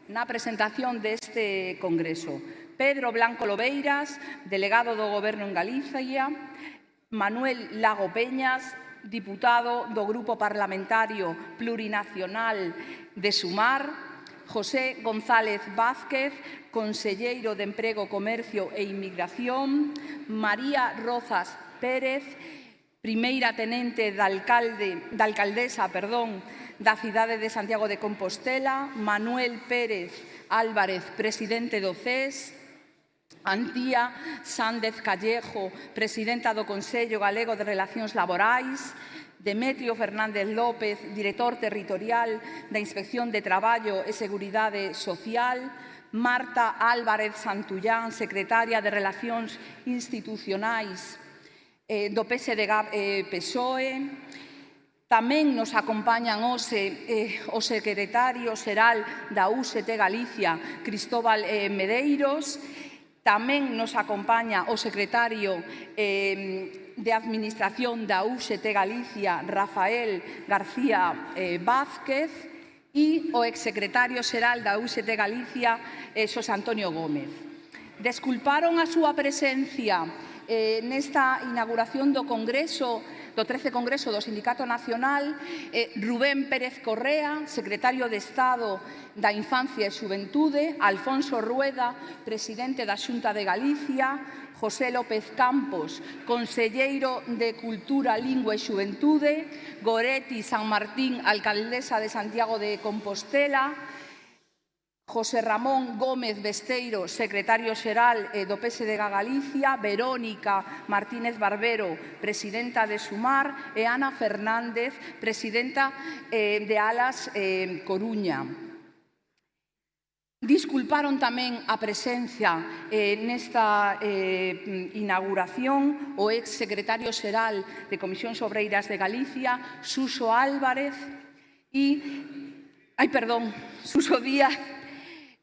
na presentación deste congreso. Pedro Blanco Lobeiras, delegado do Goberno en Galicia, Manuel Lago Peñas, diputado do Grupo Parlamentario Plurinacional de Sumar, José González Vázquez, conselleiro de Emprego, Comercio e Inmigración, María Rozas Pérez, primeira tenente da alcaldesa da cidade de Santiago de Compostela, Manuel Pérez Álvarez, presidente do CES, Antía Sández Callejo, presidenta do Consello Galego de Relacións Laborais, Demetrio Fernández López, director territorial da Inspección de Traballo e Seguridade Social, Marta Álvarez Santullán, secretaria de Relacións Institucionais do PSDG-PSOE. Tamén nos acompañan hoxe o secretario xeral da UGT Galicia, Cristóbal Medeiros. Tamén nos acompaña o secretario de Administración da UGT Galicia, Rafael García Vázquez, e o exsecretario xeral da UGT Galicia, Xosé Antonio Gómez. Desculparon a súa presencia nesta inauguración do Congreso, do 13º Congreso do Sindicato Nacional, Rubén Pérez Correa, secretario de Estado da Infancia e Xuventude, Alfonso Rueda, presidente da Xunta de Galicia, José López Campos, conselleiro de Cultura, Lingua e Xuventude, Goretti San Martín, alcaldesa de Santiago de Compostela, José Ramón Gómez Besteiro, secretario xeral do PSDG Galicia, Verónica Martínez Barbero, presidenta de Sumar, e Ana Fernández, presidenta de Alas Coruña. Disculparon tamén a presencia nesta inauguración o exsecretario xeral de Comisións Obreiras de Galicia, Suso Álvarez, Suso Díaz.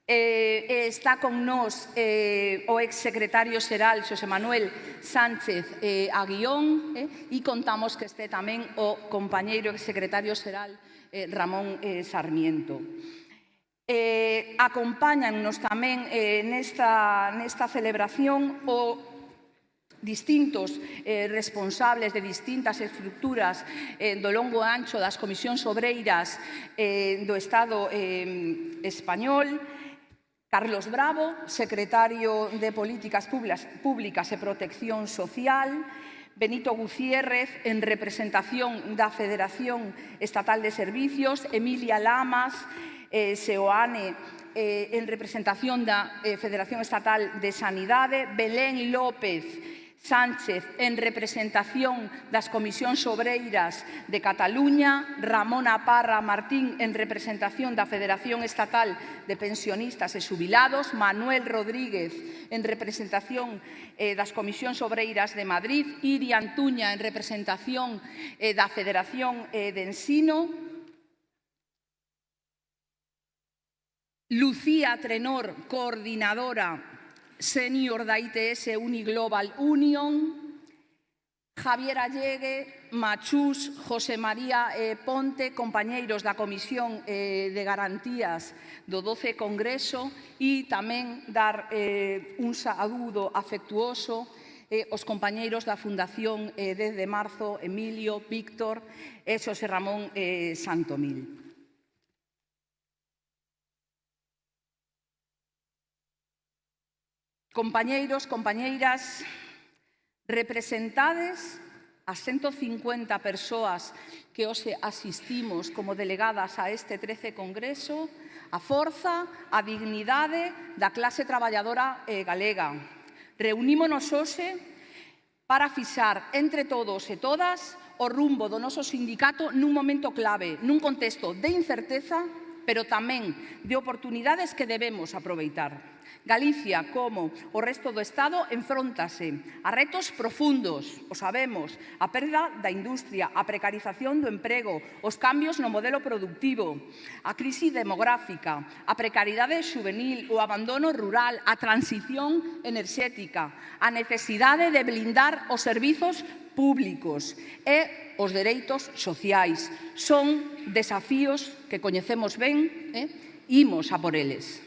Está con nós o exsecretario xeral Xosé Manuel Sánchez Aguión e contamos que este tamén o compañeiro exsecretario xeral Ramón Sarmiento. Acompáñannos tamén nesta celebración distintos responsables de distintas estructuras do longo e ancho das comisións obreiras do Estado español, Carlos Bravo, secretario de Políticas Públicas e Protección Social, Benito Gutiérrez, en representación da Federación Estatal de Servicios, Emilia Lamas, Seoane, en representación da Federación Estatal de Sanidade, Belén López Sánchez, en representación das Comisións Obreiras de Cataluña, Ramona Parra Martín, en representación da Federación Estatal de Pensionistas e Xubilados, Manuel Rodríguez, en representación das Comisións Obreiras de Madrid, Iri Antuña, en representación da Federación de Ensino, Lucía Trenor, coordinadora senior da ITS Uniglobal Union, Javier Allegue, Machús, José María Ponte, compañeiros da Comisión de Garantías do 12º Congreso, e tamén dar un saúdo afectuoso aos compañeiros da Fundación 10 de Marzo, Emilio, Víctor e Xosé Ramón Santomil. Compañeiros, compañeiras, representades as 150 persoas que hoxe asistimos como delegadas a este 13º Congreso, a forza, a dignidade da clase traballadora galega. Reunímonos hoxe para fixar entre todos e todas o rumbo do noso sindicato nun momento clave, nun contexto de incerteza, pero tamén de oportunidades que debemos aproveitar. Galicia, como o resto do Estado, enfróntase a retos profundos, o sabemos, a perda da industria, a precarización do emprego, os cambios no modelo productivo, a crise demográfica, a precariedade xuvenil, o abandono rural, a transición enerxética, a necesidade de blindar os servizos públicos e os dereitos sociais. Son desafíos que coñecemos ben Imos a por eles.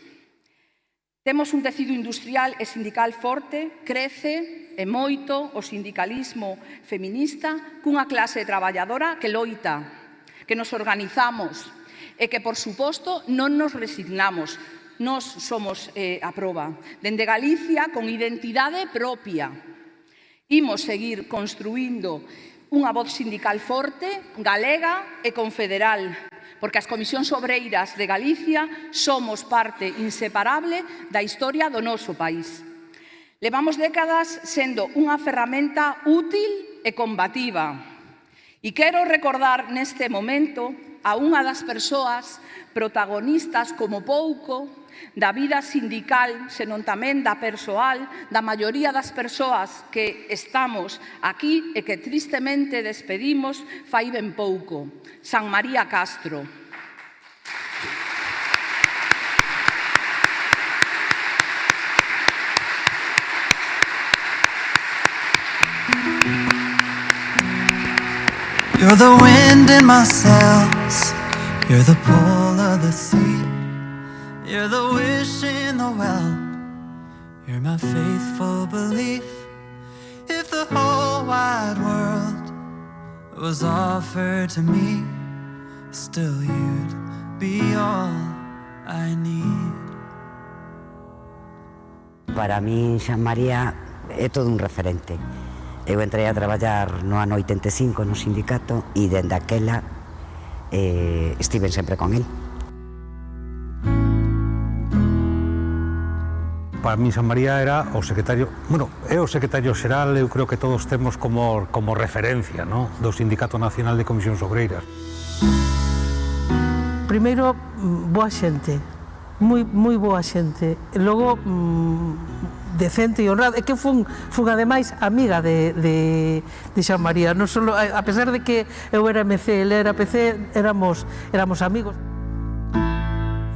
Temos un tecido industrial e sindical forte, crece e moito o sindicalismo feminista cunha clase traballadora que loita, que nos organizamos e que, por suposto, non nos resignamos. Nós somos a proba. Dende Galicia, con identidade propia. Imos seguir construindo unha voz sindical forte, galega e confederal, porque as comisións obreiras de Galicia somos parte inseparable da historia do noso país. Levamos décadas sendo unha ferramenta útil e combativa. E quero recordar neste momento a unha das persoas protagonistas como pouco da vida sindical, senón tamén da persoal, da maioría das persoas que estamos aquí e que tristemente despedimos fai ben pouco. San María Castro. You're the wind in my sails, you're the pull of the sea, you're the wish in the well, you're my faithful belief. If the whole wide world was offered to me, still you'd be all I need. Para mí, San María é todo un referente. Eu entrei a traballar no ano 85 no sindicato e dende aquela estiven sempre con el. Para mí San María era o secretario, bueno, é o secretario xeral, eu creo que todos temos como referencia, ¿no?, do Sindicato Nacional de Comisións Obreiras. Primeiro, boa xente, moi boa xente. E logo, decente e honrado. É que fun ademais amiga de San María. Non solo, a pesar de que eu era MC, ele era PC, éramos amigos.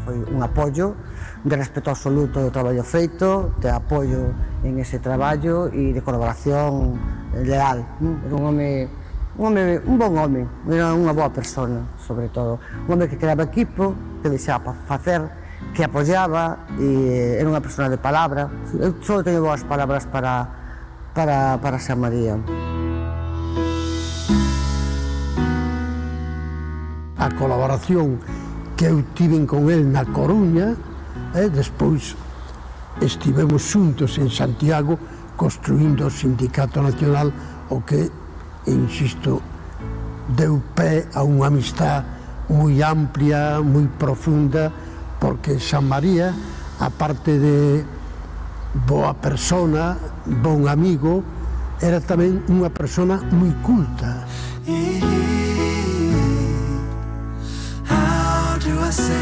Foi un apoio de respeto absoluto do traballo feito, de apoio en ese traballo e de colaboración leal. Era un bon home, era unha boa persona, sobre todo. Un home que creaba equipo, que deixaba facer, que apoyaba e era unha persona de palabra. Eu só teño boas palabras para San María. A colaboración que eu tiven con el na Coruña, despois estivemos xuntos en Santiago construindo o Sindicato Nacional, o que, insisto, deu pé a unha amistad moi amplia, moi profunda, porque San María, aparte de boa persona, bon amigo, era tamén unha persona moi culta.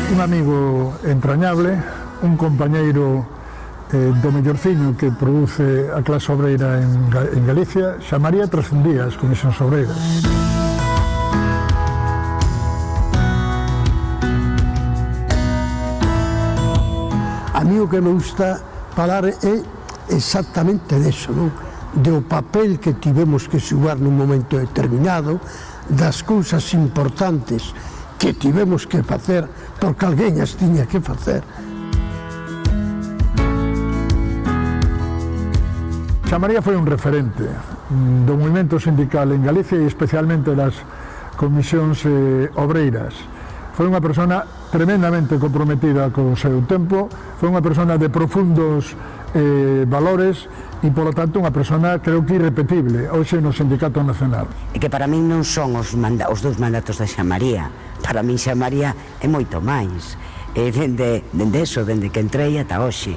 Un amigo entrañable, un compañeiro do mellorciño que produce a clase obreira en Galicia. San María trascendía as comisións obreiras. A mí o que me gusta falar é exactamente deso, non? Do papel que tivemos que xogar nun momento determinado, das cousas importantes que tivemos que facer porque alguén as tiña que facer. San María foi un referente do movimento sindical en Galicia e especialmente das comisións obreiras. Foi unha persona tremendamente comprometida co seu tempo, foi unha persona de profundos valores e, polo tanto, unha persona, creo que irrepetible, hoxe no Sindicato Nacional. E que para min non son os dous mandatos de San María. Para min San María é moito máis. Dende que entrei ata hoxe.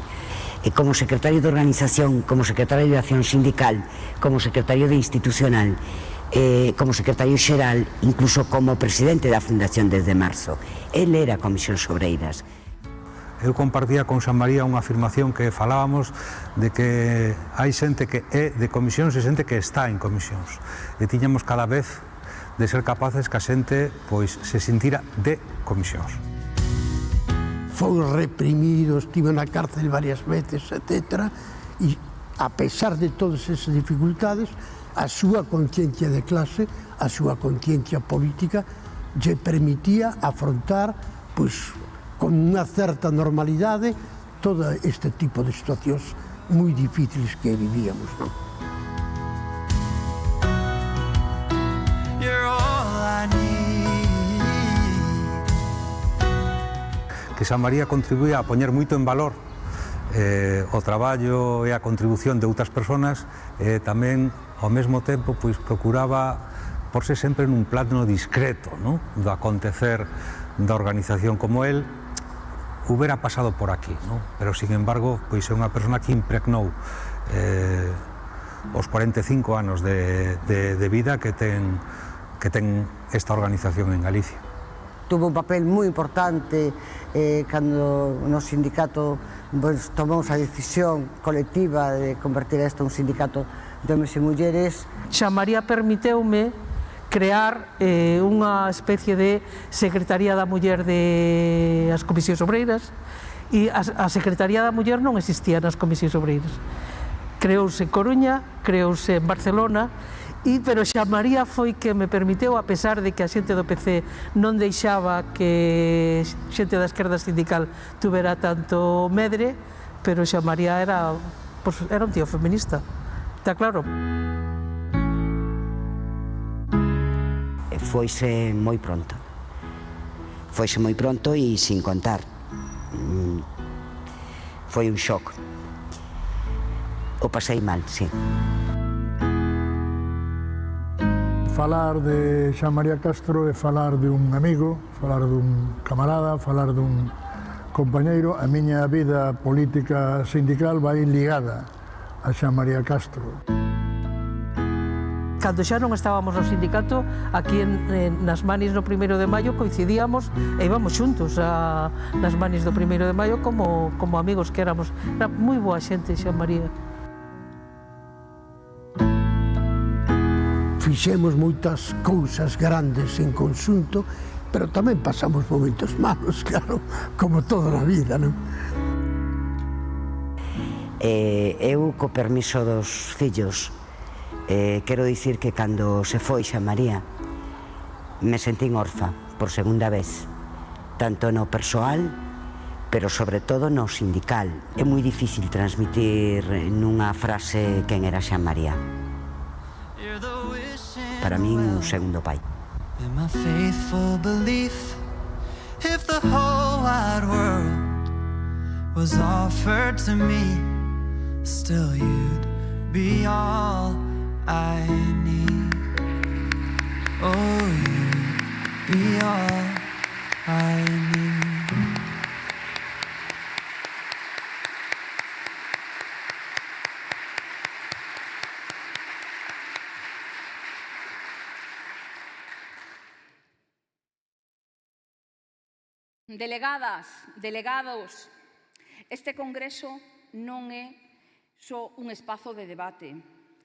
Como secretario de organización, como secretario de acción sindical, como secretario de institucional, como secretario xeral, incluso como presidente da Fundación desde marzo. El era Comisións Obreiras. Eu compartía con San María unha afirmación que falábamos de que hai xente que é de comisións e xente que está en comisións. E tiñamos cada vez de ser capaces que a xente se sintira de comisións. Foi reprimido, estive na cárcel varias veces, etc. E, a pesar de todas esas dificultades, a súa conciencia de clase, a súa conciencia política, lle permitía afrontar con unha certa normalidade todo este tipo de situacións moi difíciles que vivíamos, non? You're all I need. Que San María contribuía a poñer moito en valor o traballo e a contribución de outras persoas, e tamén, ao mesmo tempo, pois procuraba porse sempre nun plano discreto, non? Do acontecer da organización, como él hubiera pasado por aquí, non? Pero, sin embargo, pois é unha persona que impregnou os 45 anos de vida que ten esta organización en Galicia. Tuvo un papel moi importante cando no sindicato pues, tomamos a decisión colectiva de convertir isto en un sindicato de homes e mulleres. Xa María permiteume crear unha especie de Secretaría da Muller de as Comisións Obreiras, e a Secretaría da Muller non existía nas Comisións Obreiras. Creouse en Coruña, creouse en Barcelona, pero Xa María foi que me permiteu, a pesar de que a xente do PC non deixaba que xente da esquerda sindical tuvera tanto medre, pero Xa María era un tío feminista, está claro. Foise moi pronto e sin contar. Foi un shock. O pasei mal, sí. Falar de Xa María Castro é falar dun amigo, falar dun camarada, falar dun compañeiro. A miña vida política sindical vai ligada a Xa María Castro. Cando xa non estábamos no sindicato, aquí nas manis no 1º de maio coincidíamos e íbamos xuntos nas manis do 1º de maio como amigos que éramos. Era moi boa xente, Xa María. Fixemos moitas cousas grandes en conxunto, pero tamén pasamos momentos malos, claro, como toda a vida, non? Eu, co permiso dos fillos, quero dicir que cando se foi Xa María me sentín orfa por segunda vez, tanto no persoal, pero sobre todo no sindical. É moi difícil transmitir nunha frase quen era Xa María. Para min, un segundo pai. And my faithful belief, if the whole wide world was offered to me, still you'd be all I need. Oh, you'd be all I need. Delegadas, delegados, este congreso non é só un espazo de debate,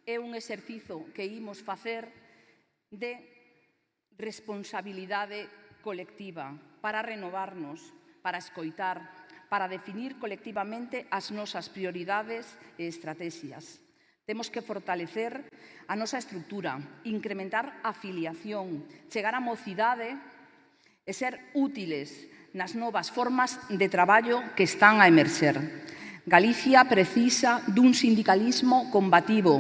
é un exercizo que imos facer de responsabilidade colectiva para renovarnos, para escoitar, para definir colectivamente as nosas prioridades e estrategias. Temos que fortalecer a nosa estrutura, incrementar a afiliación, chegar á mocidade e ser útiles nas novas formas de traballo que están a emerxer. Galicia precisa dun sindicalismo combativo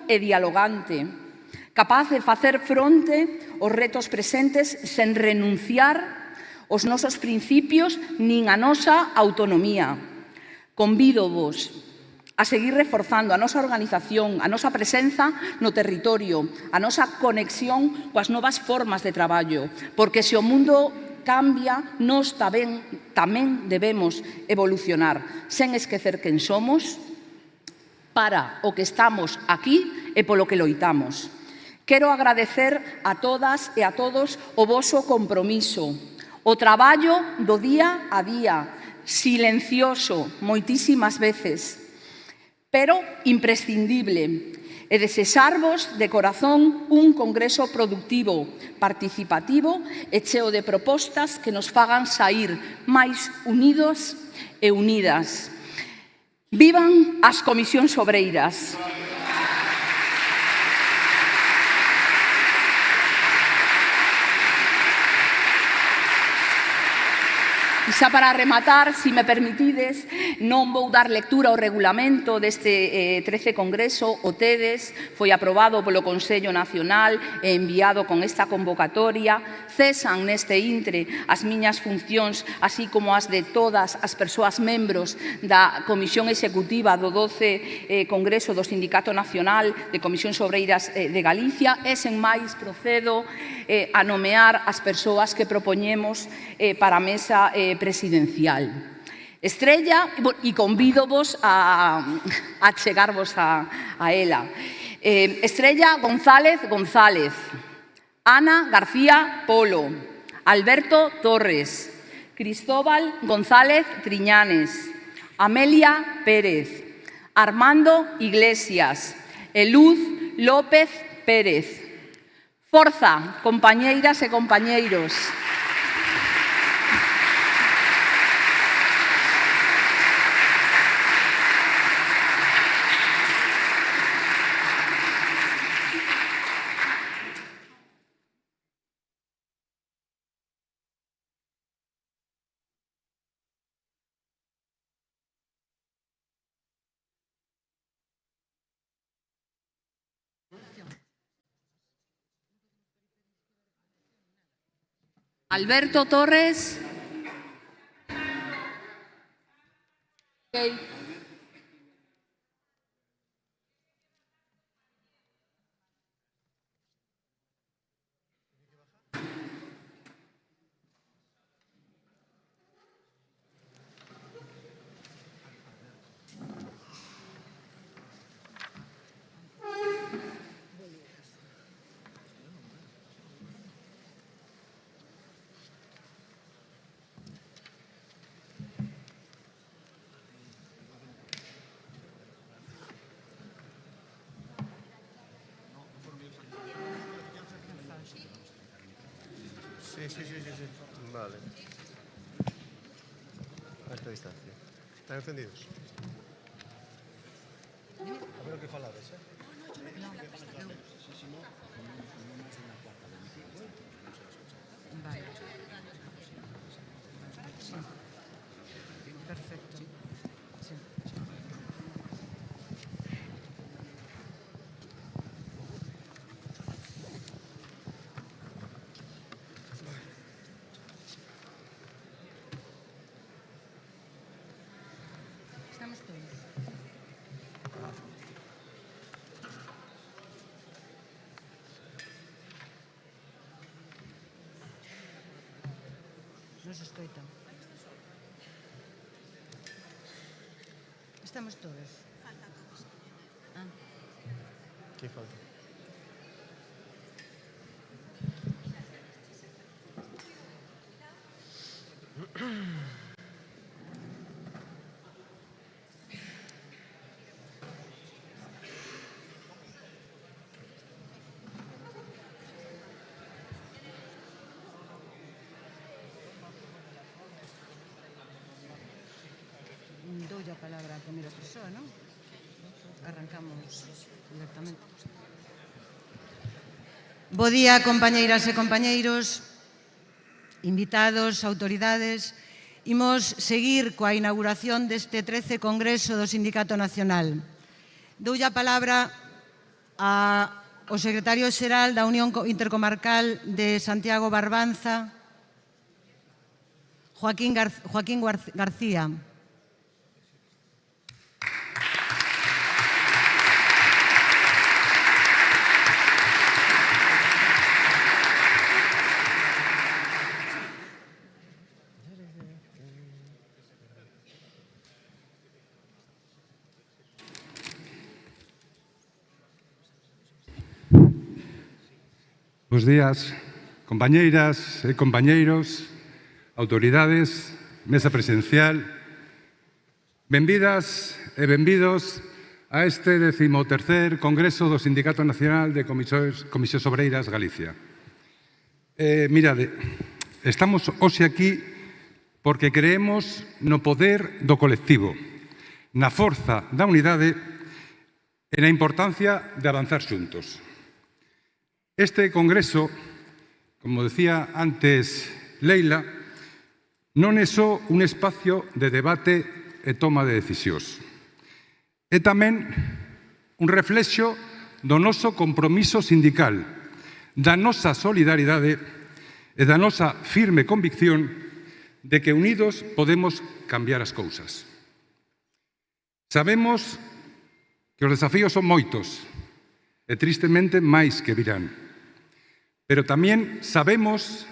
e dialogante, capaz de facer fronte aos retos presentes sen renunciar aos nosos principios nin a nosa autonomía. Convídovos a seguir reforzando a nosa organización, a nosa presenza no territorio, a nosa conexión coas novas formas de traballo, porque se o mundo cambia, nós tamén debemos evolucionar, sen esquecer quen somos, para o que estamos aquí e polo que loitamos. Quero agradecer a todas e a todos o voso compromiso, o traballo do día a día, silencioso moitísimas veces, pero imprescindible, e desexarvos de corazón un congreso productivo, participativo e cheo de propostas que nos fagan saír máis unidos e unidas. Vivan as comisións obreiras! E xa para rematar, se me permitides, non vou dar lectura ao regulamento deste 13 Congreso. O TEDES foi aprobado polo Consello Nacional e enviado con esta convocatoria. Cesan neste intre as miñas funcións, así como as de todas as persoas membros da Comisión Executiva do 12 Congreso do Sindicato Nacional de Comisións Obreiras de Galicia, e sen máis procedo a nomear as persoas que propoñemos para a mesa presidencial. Estrella, e convídovos a chegarvos a ela. Estrella González González, Ana García Polo, Alberto Torres, Cristóbal González Triñanes, Amelia Pérez, Armando Iglesias, Eluz López Pérez. Forza, compañeiras e compañeiros. Alberto Torres. Okay. Sí. Vale. A esta distancia. Están encendidos? A ver o que falades, Vale. Sí. Perfecto. Sí. Estamos todos. Non se escoita. Estamos todos. Falta todos. Que falta? Doulle a palabra a primeira persoa, non? Arrancamos directamente. Bo día, compañeiras e compañeiros, invitados, autoridades. Imos seguir coa inauguración deste 13 Congreso do Sindicato Nacional. Doulle a palabra ao secretario xeral da Unión Intercomarcal de Santiago Barbanza, Joaquín García. Bos días, compañeiras e compañeiros, autoridades, mesa presidencial. Benvidas e benvidos a este 13º Congreso do Sindicato Nacional de Comisións Obreiras Galicia. Mirade, estamos hoxe aquí porque creemos no poder do colectivo, na forza da unidade e na importancia de avanzar xuntos. Este Congreso, como decía antes Leila, non é só un espacio de debate e toma de decisións. É tamén un reflexo do noso compromiso sindical, da nosa solidaridade e da nosa firme convicción de que unidos podemos cambiar as cousas. Sabemos que os desafíos son moitos e tristemente máis que virán. Pero tamén sabemos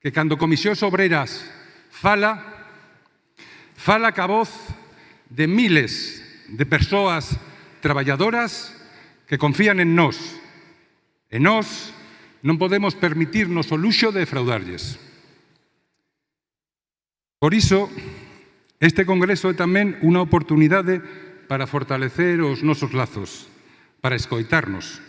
que cando Comisións Obreiras fala ca voz de miles de persoas traballadoras que confían en nós. E nós non podemos permitirnos o luxo de defraudarlles. Por iso, este Congreso é tamén unha oportunidade para fortalecer os nosos lazos, para escoitarnos,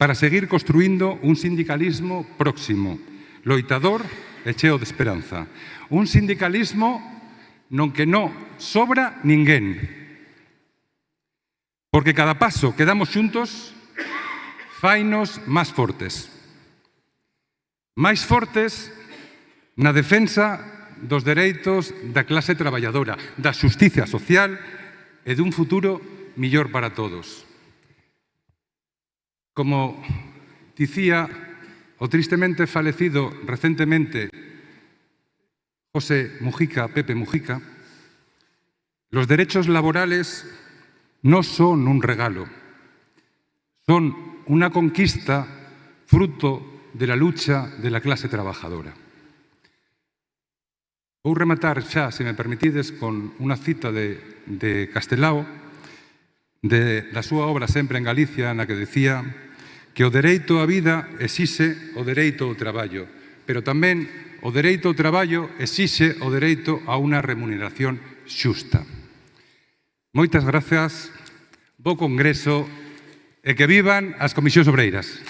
para seguir construindo un sindicalismo próximo, loitador e cheo de esperanza. Un sindicalismo non que non sobra ninguén. Porque cada paso que damos xuntos fainos máis fortes. Máis fortes na defensa dos dereitos da clase traballadora, da xustiza social e dun futuro millor para todos. Como dicía o tristemente falecido recentemente Pepe Mujica, los derechos laborales no son un regalo, son una conquista fruto de la lucha de la clase trabajadora. Vou rematar xa, se me permitides, con unha cita de Castelao, da súa obra Sempre en Galicia, na que decía que o dereito á vida exixe o dereito ao traballo, pero tamén o dereito ao traballo exixe o dereito a unha remuneración xusta. Moitas grazas, bo Congreso e que vivan as Comisións Obreiras.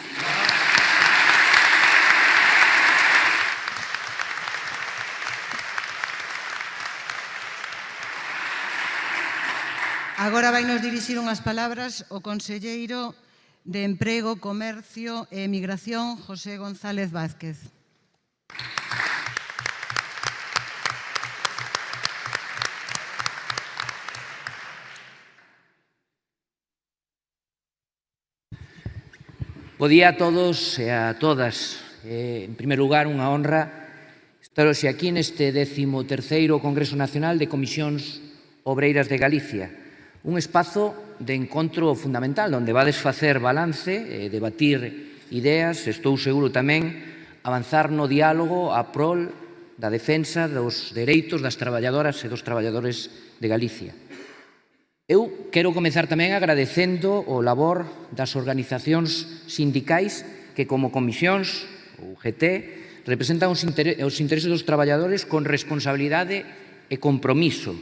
Agora vai nos dirixir unhas palabras o conselleiro de Emprego, Comercio e Emigración, José González Vázquez. Bo día a todos e a todas. En primer lugar, unha honra estar hoxe aquí neste 13º Congreso Nacional de Comisións Obreiras de Galicia, un espazo de encontro fundamental onde vades facer balance, debatir ideas, estou seguro tamén avanzar no diálogo a prol da defensa dos dereitos das traballadoras e dos traballadores de Galicia. Eu quero comezar tamén agradecendo o labor das organizacións sindicais que, como comisións, o UGT, representan os intereses dos traballadores con responsabilidade e compromiso,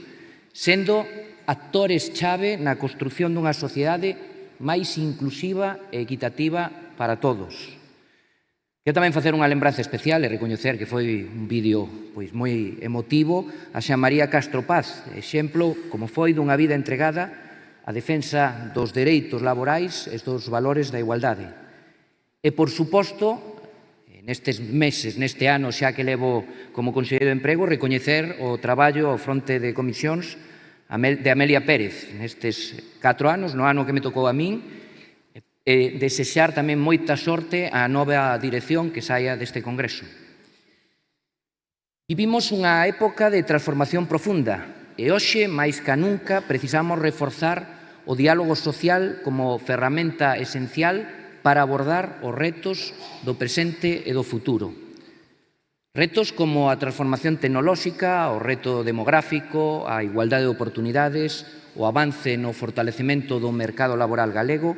sendo actores chave na construción dunha sociedade máis inclusiva e equitativa para todos. Quero tamén facer unha lembranza especial e recoñecer que foi un vídeo moi emotivo a Xa María Castro Paz, exemplo como foi dunha vida entregada á defensa dos dereitos laborais e dos valores da igualdade. E, por suposto, nestes meses, neste ano xa que levo como conselleiro de Emprego, recoñecer o traballo ao fronte de comisións de Amelia Pérez nestes 4 anos, no ano que me tocou a min, e desexar tamén moita sorte á nova dirección que saia deste Congreso. Vivimos unha época de transformación profunda e hoxe, máis ca nunca, precisamos reforzar o diálogo social como ferramenta esencial para abordar os retos do presente e do futuro. Retos como a transformación tecnolóxica, o reto demográfico, a igualdade de oportunidades, o avance no fortalecemento do mercado laboral galego,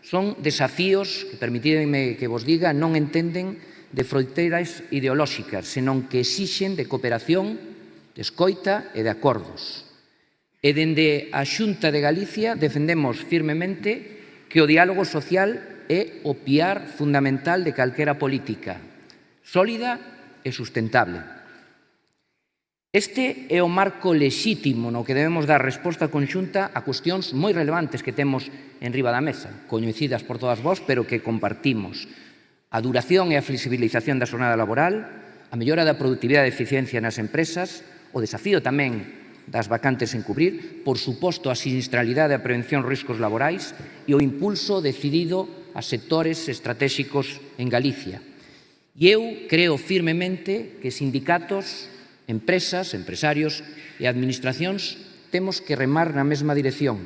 son desafíos que, permitidme que vos diga, non entenden de fronteiras ideolóxicas, senón que exixen de cooperación, de escoita e de acordos. E dende a Xunta de Galicia defendemos firmemente que o diálogo social é o piar fundamental de calquera política, sólida e sustentable. Este é o marco lexítimo no que debemos dar resposta conxunta a cuestións moi relevantes que temos en riba da mesa, coñecidas por todas vós, pero que compartimos. A duración e a flexibilización da xornada laboral, a mellora da produtividade e eficiencia nas empresas, o desafío tamén das vacantes en cubrir, por suposto a sinistralidade e a prevención de riscos laborais e o impulso decidido a sectores estratégicos en Galicia. E eu creo firmemente que sindicatos, empresas, empresarios e administracións temos que remar na mesma dirección.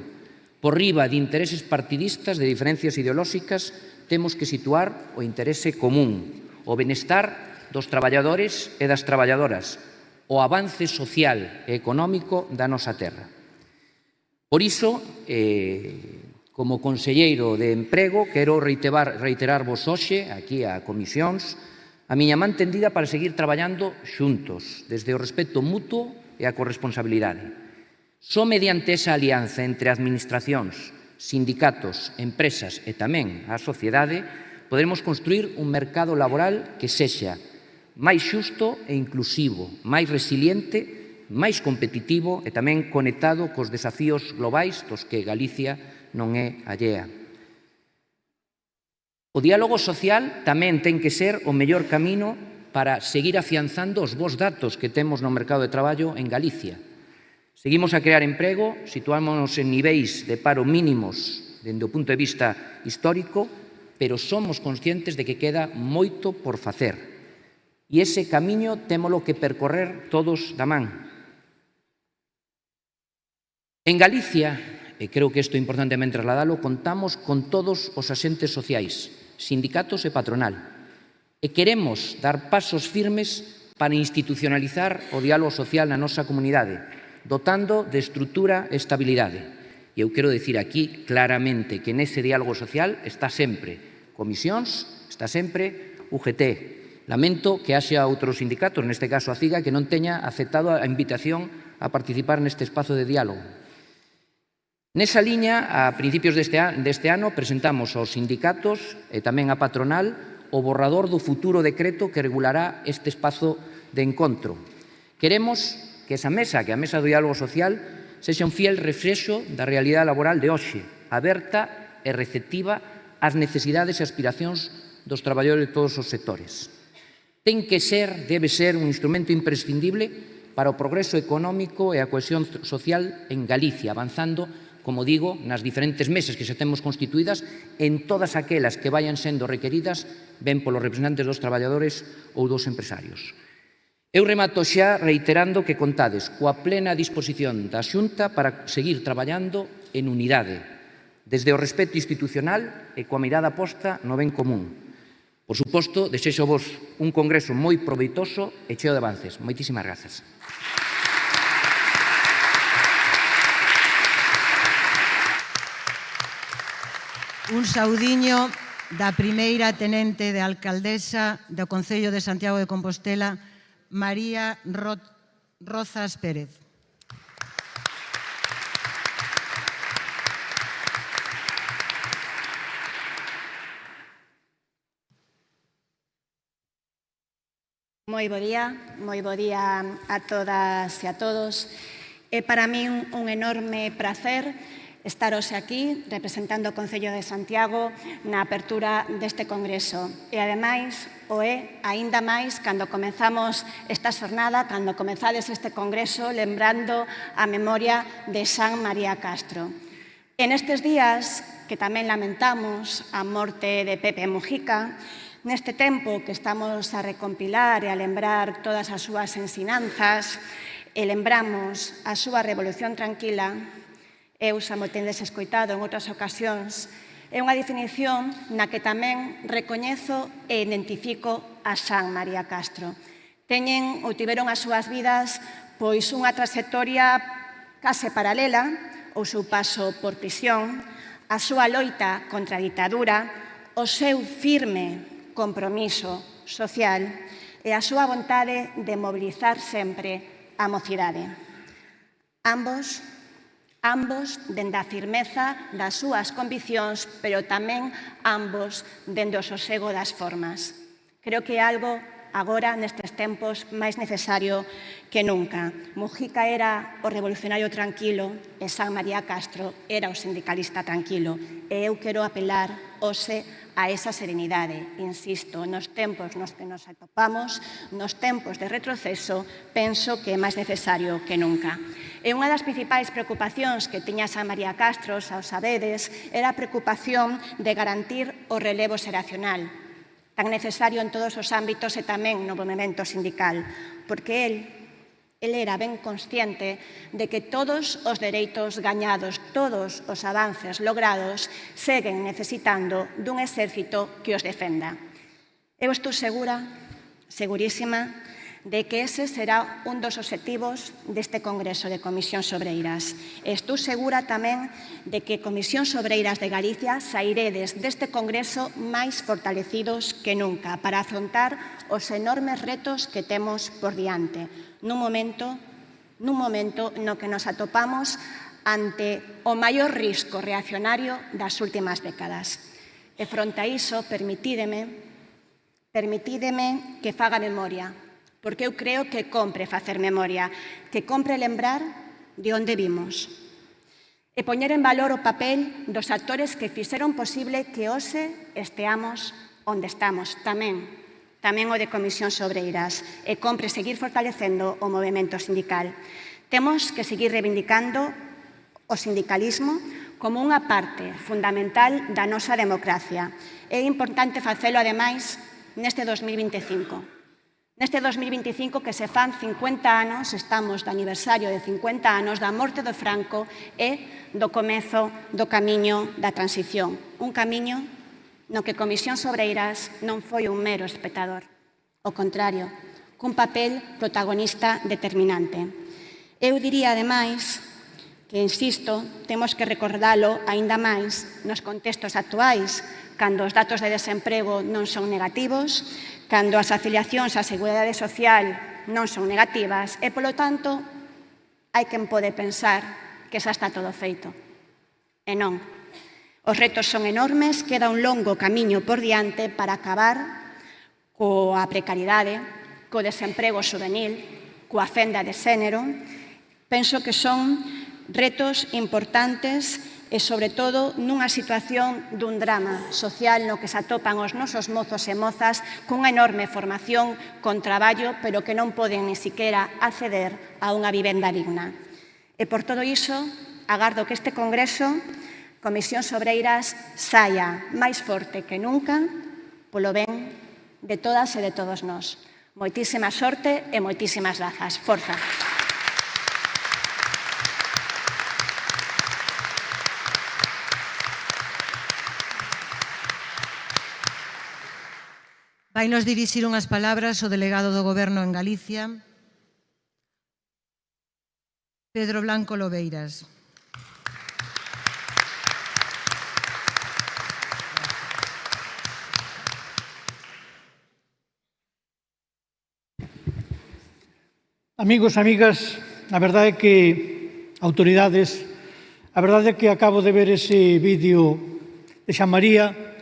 Por riba de intereses partidistas, de diferencias ideolóxicas, temos que situar o interese común, o benestar dos traballadores e das traballadoras, o avance social e económico da nosa terra. Por iso, como conselleiro de Emprego, quero reiterarvos hoxe, aquí a comisións, a miña man tendida para seguir traballando xuntos, desde o respeto mutuo e a corresponsabilidade. Só mediante esa alianza entre administracións, sindicatos, empresas e tamén a sociedade, poderemos construir un mercado laboral que sexa máis xusto e inclusivo, máis resiliente, máis competitivo e tamén conectado cos desafíos globais dos que Galicia non é allea. O diálogo social tamén ten que ser o mellor camino para seguir afianzando os bons datos que temos no mercado de traballo en Galicia. Seguimos a crear emprego, situámonos en niveis de paro mínimos dende o punto de vista histórico, pero somos conscientes de que queda moito por facer. E ese camiño témolo que percorrer todos da man. En Galicia, e creo que isto é importante tamén trasladalo, contamos con todos os axentes sociais, sindicatos e patronal, e queremos dar pasos firmes para institucionalizar o diálogo social na nosa comunidade, dotando de estrutura e estabilidade. E eu quero dicir aquí claramente que nese diálogo social está sempre comisións, está sempre UGT. Lamento que haxa outros sindicatos, neste caso a CIGA, que non teña aceptado a invitación a participar neste espazo de diálogo. Nesa liña, a principios deste ano, presentamos aos sindicatos e tamén a patronal o borrador do futuro decreto que regulará este espazo de encontro. Queremos que esa mesa, que a mesa do diálogo social, sexa un fiel reflexo da realidade laboral de hoxe, aberta e receptiva ás necesidades e aspiracións dos traballadores de todos os sectores. Ten que ser, debe ser, un instrumento imprescindible para o progreso económico e a cohesión social en Galicia, avanzando, como digo, nas diferentes mesas que xa temos constituídas, en todas aquelas que vayan sendo requeridas, ben polos representantes dos traballadores ou dos empresarios. Eu remato xa reiterando que contades coa plena disposición da Xunta para seguir traballando en unidade, desde o respeto institucional e coa mirada posta no ben común. Por suposto, desexo vos un congreso moi proveitoso e cheo de avances. Moitísimas grazas. Un saudiño da primeira tenente de alcaldesa do Concello de Santiago de Compostela, María Rozas Pérez. Moi bo día a todas e a todos. É para min un enorme prazer estar hoxe aquí representando o Concello de Santiago na apertura deste congreso. E, ademais, o é aínda máis cando comezamos esta xornada, cando comezades este congreso, lembrando a memoria de San María Castro. En estes días, que tamén lamentamos a morte de Pepe Mujica, neste tempo que estamos a recompilar e a lembrar todas as súas ensinanzas e lembramos a súa revolución tranquila, eu xa mo tendes escoitado en outras ocasións, é unha definición na que tamén recoñezo e identifico a San María Castro. Teñen ou tiveron as súas vidas pois unha trayectoria case paralela, o seu paso por prisión, a súa loita contra a ditadura, o seu firme compromiso social e a súa vontade de mobilizar sempre a mocidade. Ambos dende a firmeza das súas conviccións, pero tamén ambos dende o sosego das formas. Creo que é algo agora, nestes tempos, máis necesario que nunca. Mujica era o revolucionario tranquilo e San María Castro era o sindicalista tranquilo. E eu quero apelar hoxe a esa serenidade. Insisto, nos tempos nos que nos atopamos, nos tempos de retroceso, penso que é máis necesario que nunca. E unha das principais preocupacións que tiña San María Castro, xa o sabedes, era a preocupación de garantir o relevo xeracional, tan necesario en todos os ámbitos e tamén no movemento sindical, porque el era ben consciente de que todos os dereitos gañados, todos os avances logrados, seguen necesitando dun exército que os defenda. Eu estou segura, segurísima, de que ese será un dos obxectivos deste Congreso de Comisións Obreiras. Estou segura tamén de que Comisións Obreiras de Galicia sairedes deste Congreso máis fortalecidos que nunca para afrontar os enormes retos que temos por diante, nun momento no que nos atopamos ante o maior risco reaccionario das últimas décadas. E fronte a iso, permitídeme que faga memoria, porque eu creo que compre facer memoria, que compre lembrar de onde vimos e poñer en valor o papel dos actores que fixeron posible que hoxe esteamos onde estamos, tamén o de Comisións Obreiras, e compre seguir fortalecendo o movemento sindical. Temos que seguir reivindicando o sindicalismo como unha parte fundamental da nosa democracia. É importante facelo, ademais, neste 2025. Neste 2025 que se fan 50 anos, estamos de aniversario de 50 anos da morte do Franco e do comezo do camiño da transición. Un camiño no que Comisións Obreiras non foi un mero espectador. Ao contrario, cun papel protagonista determinante. Eu diría, ademais, que, insisto, temos que recordalo aínda máis nos contextos actuais, cando os datos de desemprego non son negativos, cando as afiliacións á Seguridade Social non son negativas e, polo tanto, hai quen pode pensar que xa está todo feito. E non. Os retos son enormes, queda un longo camiño por diante para acabar coa precariedade, co desemprego juvenil, coa fenda de xénero. Penso que son retos importantes e, sobre todo, nunha situación dun drama social no que se atopan os nosos mozos e mozas cunha enorme formación, con traballo, pero que non poden ni siquiera acceder a unha vivenda digna. E por todo iso, agardo que este Congreso, Comisións Obreiras, saia máis forte que nunca polo ben de todas e de todos nós. Moitísima sorte e moitísimas grazas. Forza! Vai nos dirixir unhas palabras o delegado do Goberno en Galicia, Pedro Blanco Lobeiras. Amigos, amigas, a verdade é que, autoridades, a verdade é que acabo de ver ese vídeo de San María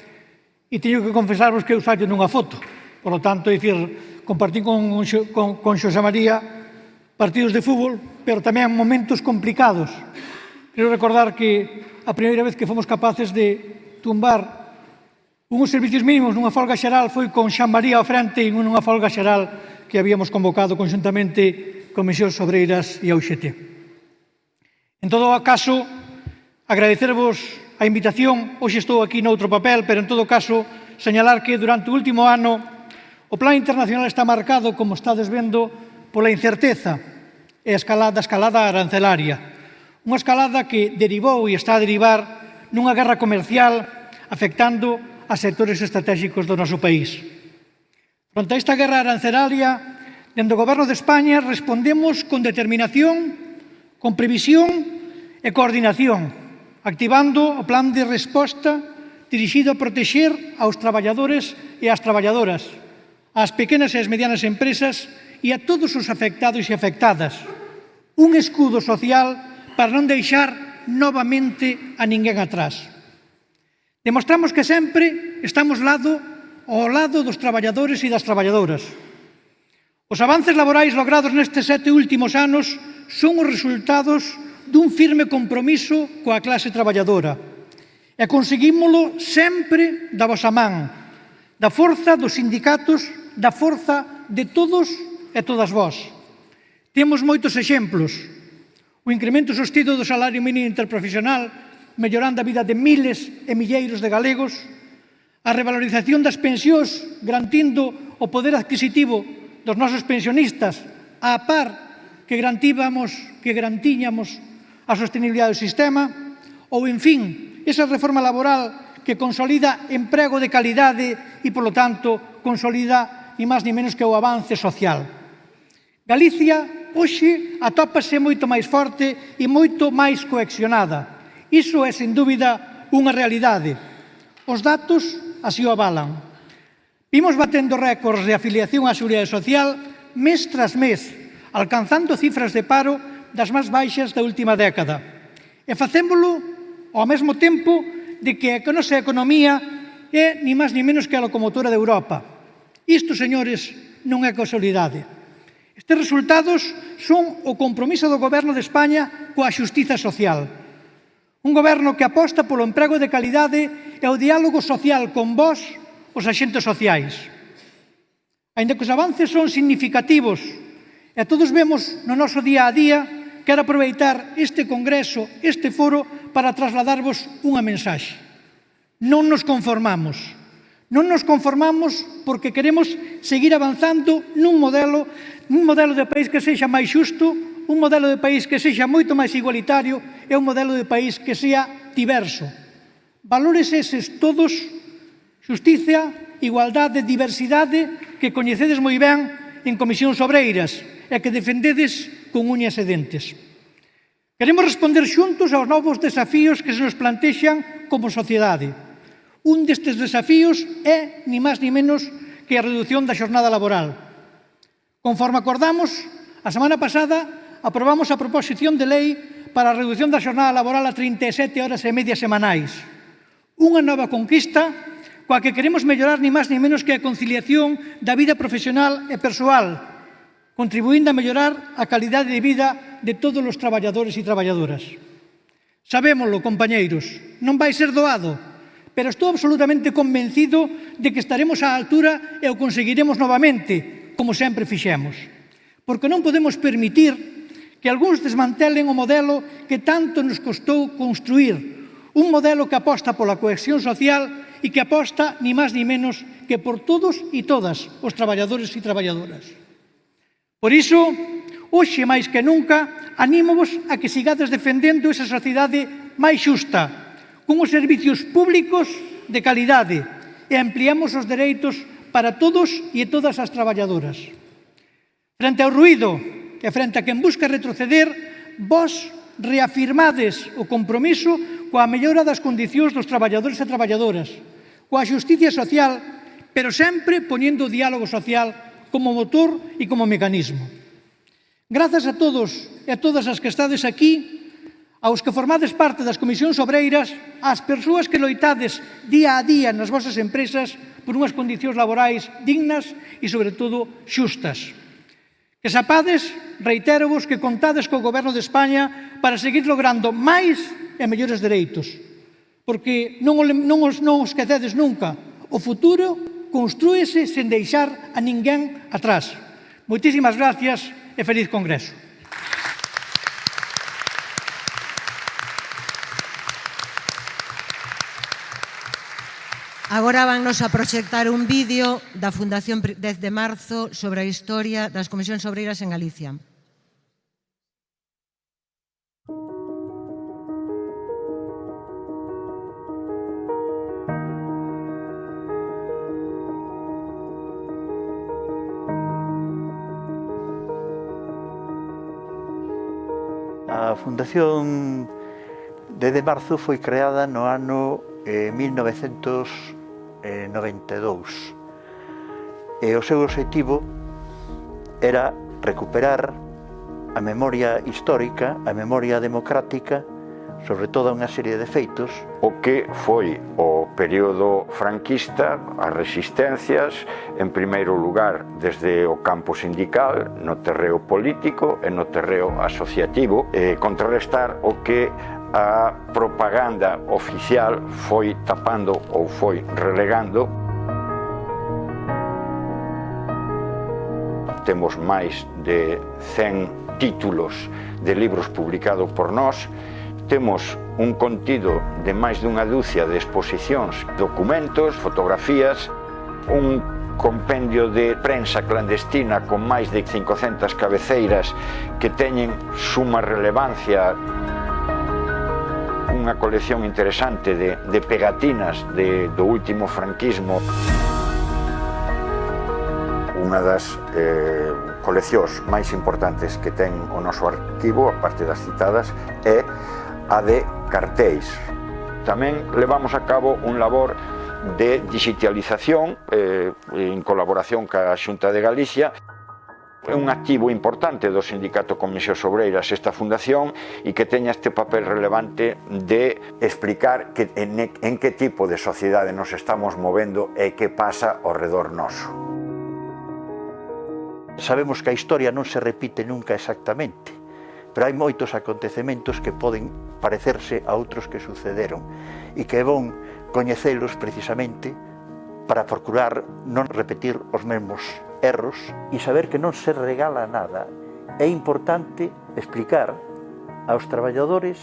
e teño que confesarvos que eu sallo nunha foto. Por lo tanto, é dicir, compartín con Xosé María partidos de fútbol, pero tamén momentos complicados. Quero recordar que a primeira vez que fomos capaces de tumbar unhos servicios mínimos nunha folga xeral foi con San María ao frente en nunha folga xeral que habíamos convocado conxuntamente Comisións Obreiras e a UGT. En todo caso, agradecervos a invitación. Hoxe estou aquí noutro papel, pero en todo caso señalar que durante o último ano o plan internacional está marcado, como estades vendo, pola incerteza e a escalada arancelaria. Unha escalada que derivou e está a derivar nunha guerra comercial afectando a sectores estratégicos do noso país. Fronte a esta guerra arancelaria, dende o Goberno de España respondemos con determinación, con previsión e coordinación, activando o plan de resposta dirixido a protexer aos traballadores e ás traballadoras, ás pequenas e as medianas empresas e a todos os afectados e afectadas. Un escudo social para non deixar novamente a ninguén atrás. Demostramos que sempre estamos ao lado dos traballadores e das traballadoras. Os avances laborais logrados nestes 7 últimos anos son os resultados dun firme compromiso coa clase traballadora E conseguímolo sempre da vosa man, da forza dos sindicatos, da forza de todos e todas vós. Temos moitos exemplos. O incremento sostido do salario mínimo interprofesional, mellorando a vida de miles e milleiros de galegos, a revalorización das pensións, garantindo o poder adquisitivo dos nosos pensionistas, a par que garantíamos a sostenibilidade do sistema, ou, en fin, esa reforma laboral que consolida emprego de calidade e, polo tanto, consolida ni máis ni menos que o avance social. Galicia, hoxe, atópase moito máis forte e moito máis cohesionada. Iso é, sen dúbida, unha realidade. Os datos así o avalan. Vimos batendo récords de afiliación á Seguridade Social mes tras mes, alcanzando cifras de paro das máis baixas da última década. E facémolo ao mesmo tempo de que a nosa economía é ni máis ni menos que a locomotora de Europa. Isto, señores, non é casualidade. Estes resultados son o compromiso do Goberno de España coa xustiza social. Un goberno que aposta polo emprego de calidade e o diálogo social con vós, os axentes sociais. Aínda que os avances son significativos e todos vemos no noso día a día, quero aproveitar este congreso, este foro, para trasladarvos unha mensaxe. Non nos conformamos. Non nos conformamos porque queremos seguir avanzando nun modelo de país que sexa máis xusto, un modelo de país que sexa moito máis igualitario e un modelo de país que sea diverso. Valores eses todos, xustiza, igualdade, diversidade, que coñecedes moi ben en comisións obreiras e que defendedes con uñas e dentes. Queremos responder xuntos aos novos desafíos que se nos plantexan como sociedade. Un destes desafíos é, ni máis ni menos, que a reducción da xornada laboral. Conforme acordamos, a semana pasada aprobamos a proposición de lei para a reducción da xornada laboral a 37 horas e media semanais. Unha nova conquista coa que queremos mellorar ni máis ni menos que a conciliación da vida profesional e persoal, contribuindo a mellorar a calidade de vida de todos os traballadores e traballadoras. Sabémolo, compañeiros, non vai ser doado, pero estou absolutamente convencido de que estaremos á altura e o conseguiremos novamente, como sempre fixemos. Porque non podemos permitir que algúns desmantelen o modelo que tanto nos costou construir, un modelo que aposta pola cohesión social e que aposta ni máis ni menos que por todos e todas os traballadores e traballadoras. Por iso, hoxe máis que nunca, anímovos a que sigades defendendo esa sociedade máis xusta, cunhos servicios públicos de calidade e ampliamos os dereitos para todos e todas as traballadoras. Frente ao ruído e frente a quen busca retroceder, vós reafirmades o compromiso coa mellora das condicións dos traballadores e traballadoras, coa xusticia social, pero sempre poñendo o diálogo social como motor e como mecanismo. Grazas a todos e a todas as que estades aquí, aos que formades parte das comisións obreiras, ás persoas que loitades día a día nas vosas empresas por unhas condicións laborais dignas e, sobre todo, xustas. Que sapades, reiterovos, que contades co Goberno de España para seguir logrando máis e mellores dereitos, porque non os esquecedes nunca. O futuro construíse sen deixar a ninguén atrás. Moitísimas gracias e feliz congreso. Agora vannos a proxectar un vídeo da Fundación 10 de Marzo sobre a historia das comisións obreiras en Galicia. A Fundación 10 de Marzo foi creada no ano 1992 e o seu obxectivo era recuperar a memoria histórica, a memoria democrática sobre toda unha serie de feitos. O que foi o período franquista, as resistencias, en primeiro lugar desde o campo sindical, no terreo político e no terreo asociativo, contrarrestar o que a propaganda oficial foi tapando ou foi relegando. Temos máis de 100 títulos de libros publicados por nós, temos un contido de máis dunha dúcia de exposicións, documentos, fotografías, un compendio de prensa clandestina con máis de 500 cabeceiras que teñen suma relevancia, unha colección interesante de pegatinas do último franquismo. Unha das coleccións máis importantes que ten o noso arquivo, a parte das citadas, é a de cartéis. Tamén levamos a cabo un labor de digitalización en colaboración ca Xunta de Galicia. É un activo importante do Sindicato Comisións Obreiras esta fundación e que teña este papel relevante de explicar en que tipo de sociedade nos estamos movendo e que pasa ao redor noso. Sabemos que a historia non se repite nunca exactamente, pero hai moitos acontecementos que poden parecerse a outros que sucederon e que é bon coñecelos precisamente para procurar non repetir os mesmos erros e saber que non se regala nada. É importante explicar aos traballadores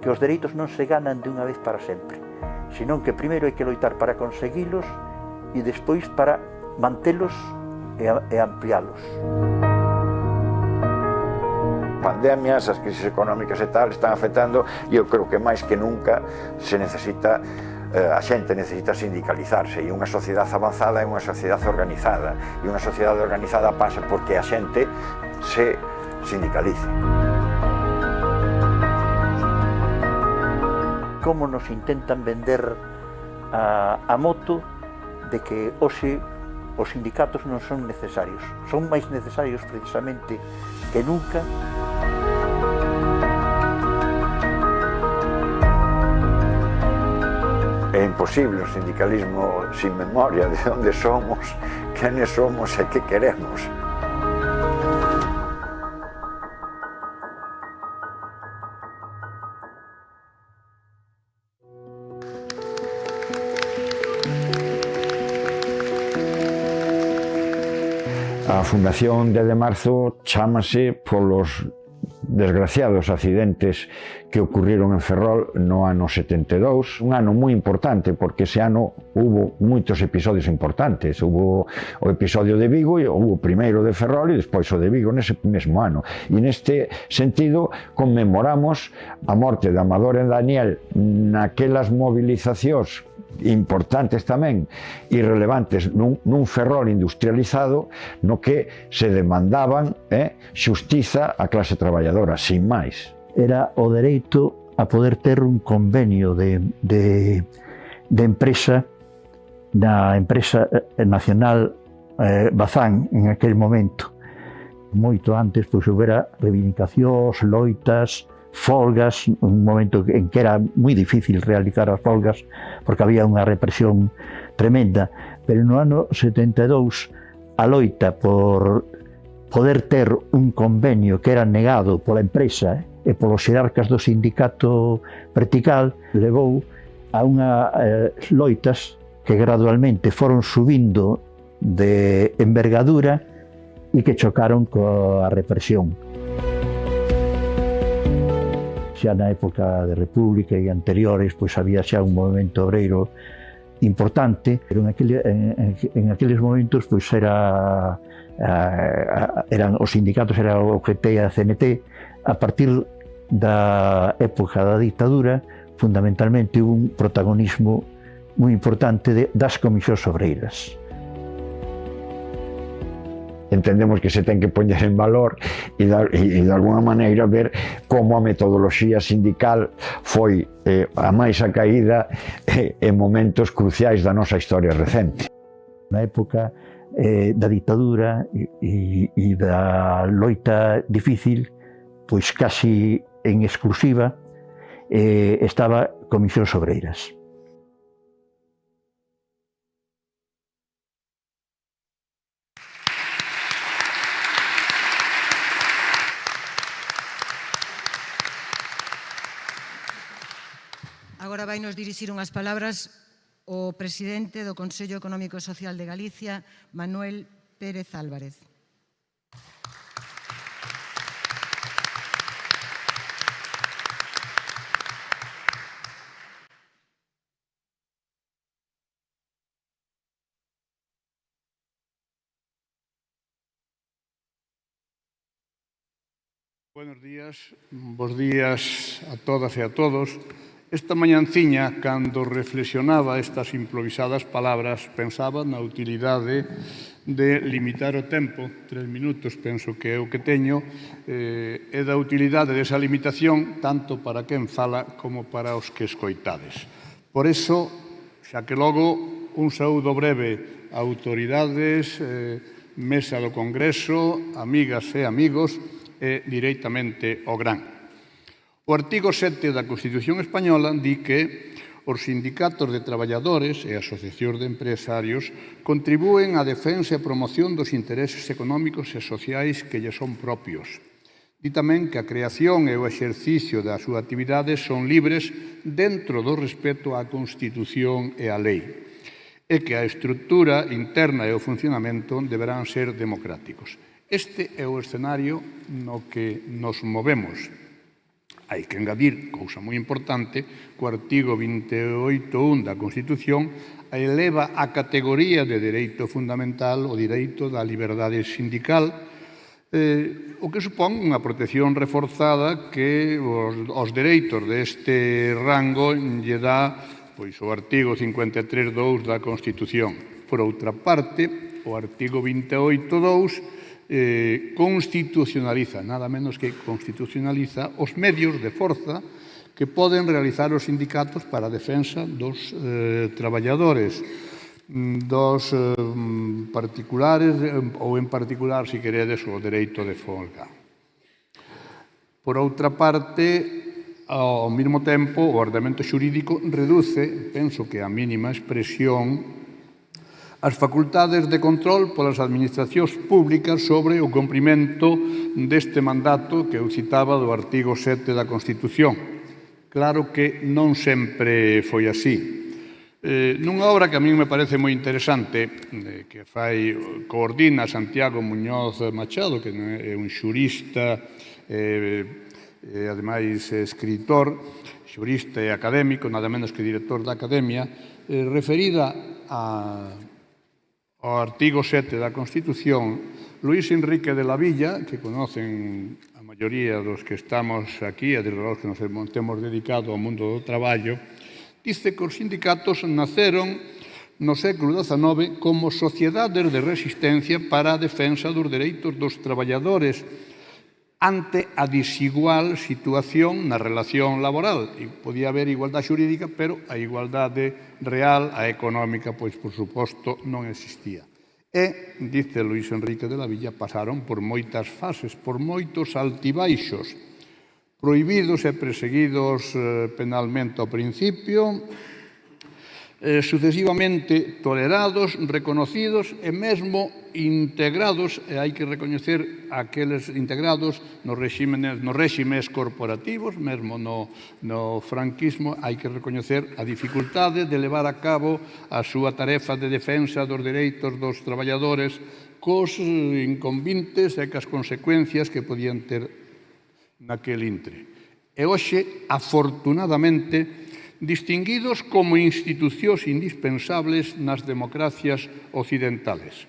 que os dereitos non se ganan de unha vez para sempre, senón que primeiro hai que loitar para conseguilos e despois para mantelos e ampliálos. Pandemias, as crisis económicas e tal están afectando e eu creo que máis que nunca se necesita, a xente necesita sindicalizarse e unha sociedade avanzada é unha sociedade organizada e unha sociedade organizada pasa porque a xente se sindicalice. Como nos intentan vender a moto de que hoxe os sindicatos non son necesarios. Son máis necesarios precisamente que nunca. É imposible un sindicalismo sin memoria de onde somos, quenes somos e que queremos. A Fundación 10 de Marzo chámase polos desgraciados accidentes que ocurriron en Ferrol no ano 72, un ano moi importante porque ese ano hubo moitos episodios importantes, hubo o episodio de Vigo e hubo primeiro de Ferrol e despois o de Vigo nese mesmo ano, e neste sentido conmemoramos a morte de Amador e Daniel naquelas movilizacións importantes tamén e relevantes nun Ferrol industrializado no que se demandaban xustiza á clase traballadora, sin máis. Era o dereito a poder ter un convenio de empresa da empresa nacional Bazán en aquel momento. Moito antes pois houbera reivindicacións, loitas, folgas, un momento en que era moi difícil realizar as folgas porque había unha represión tremenda, pero no ano 72 a loita por poder ter un convenio que era negado pola empresa e polos xerarcas do sindicato vertical levou a unhas loitas que gradualmente foron subindo de envergadura e que chocaron coa represión. Xa na época de República e anteriores, pois había xa un movimento obreiro importante, pero en aqueles momentos pois eran os sindicatos, era o UGT e a CNT. A partir da época da ditadura, fundamentalmente hubo un protagonismo moi importante das comisións obreiras. Entendemos que se ten que poñer en valor e de alguna maneira ver como a metodoloxía sindical foi a máis acaída en momentos cruciais da nosa historia recente. Na época da ditadura e da loita difícil, pois casi en exclusiva estaba Comisións Obreiras. Agora vai nos dirixir unhas palabras o presidente do Consello Económico e Social de Galicia, Manuel Pérez Álvarez. Buenos días, bos días a todas e a todos. Esta mañanciña, cando reflexionaba estas improvisadas palabras, pensaba na utilidade de limitar o tempo, 3 minutos, penso que é o que teño, e da utilidade desa limitación tanto para quen fala como para os que escoitades. Por iso, xa que logo, un saúdo breve a autoridades, mesa do Congreso, amigas e amigos, e directamente ao gran. O artigo 7 da Constitución Española di que os sindicatos de traballadores e asociacións de empresarios contribúen á defensa e promoción dos intereses económicos e sociais que lle son propios. Di tamén que a creación e o exercicio da súa actividade son libres dentro do respeto á Constitución e á lei, e que a estrutura interna e o funcionamento deberán ser democráticos. Este é o escenario no que nos movemos. Hai que engadir, cousa moi importante, que o artigo 28.1 da Constitución eleva a categoría de dereito fundamental o direito da liberdade sindical, o que supón unha protección reforzada que os dereitos deste rango lle dá o artigo 53.2 da Constitución. Por outra parte, o artigo 28.2 constitucionaliza, nada menos que constitucionaliza os medios de forza que poden realizar os sindicatos para a defensa dos traballadores, dos particulares ou en particular, se queredes, o dereito de folga. Por outra parte, ao mesmo tempo, o ordenamento xurídico reduce, penso que a mínima expresión, as facultades de control polas administracións públicas sobre o cumprimento deste mandato que eu citaba do artigo 7 da Constitución. Claro que non sempre foi así. Nunha obra que a mí me parece moi interesante, que coordina Santiago Muñoz Machado, que é un xurista e ademais escritor, xurista e académico, nada menos que director da Academia, referida ao artigo 7 da Constitución, Luís Enrique de la Villa, que conocen a maioría dos que estamos aquí, e desde logo que nos temos dedicado ao mundo do traballo, dice que os sindicatos naceron no século XIX como sociedades de resistencia para a defensa dos dereitos dos traballadores ante a desigual situación na relación laboral. E podía haber igualdade xurídica, pero a igualdade real, a económica, pois, por suposto, non existía. E, dice Luís Enrique de la Villa, pasaron por moitas fases, por moitos altibaixos, prohibidos e perseguidos penalmente ao principio, sucesivamente tolerados, reconocidos e mesmo integrados, e hai que recoñecer aqueles integrados nos réximes corporativos, mesmo no franquismo, hai que recoñecer a dificultade de levar a cabo a súa tarefa de defensa dos dereitos dos traballadores cos inconvintes e cas consecuencias que podían ter naquel intre. E hoxe, afortunadamente, distinguidos como institucións indispensables nas democracias occidentales.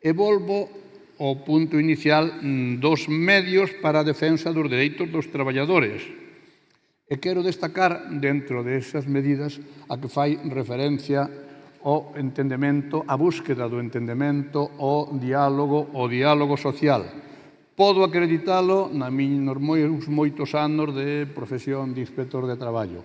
E volvo ao punto inicial dos medios para a defensa dos dereitos dos traballadores. E quero destacar, dentro desas medidas, a que fai referencia ao entendemento, a búsqueda do entendemento, o diálogo social. Podo acreditalo nos moitos anos de profesión de inspector de traballo.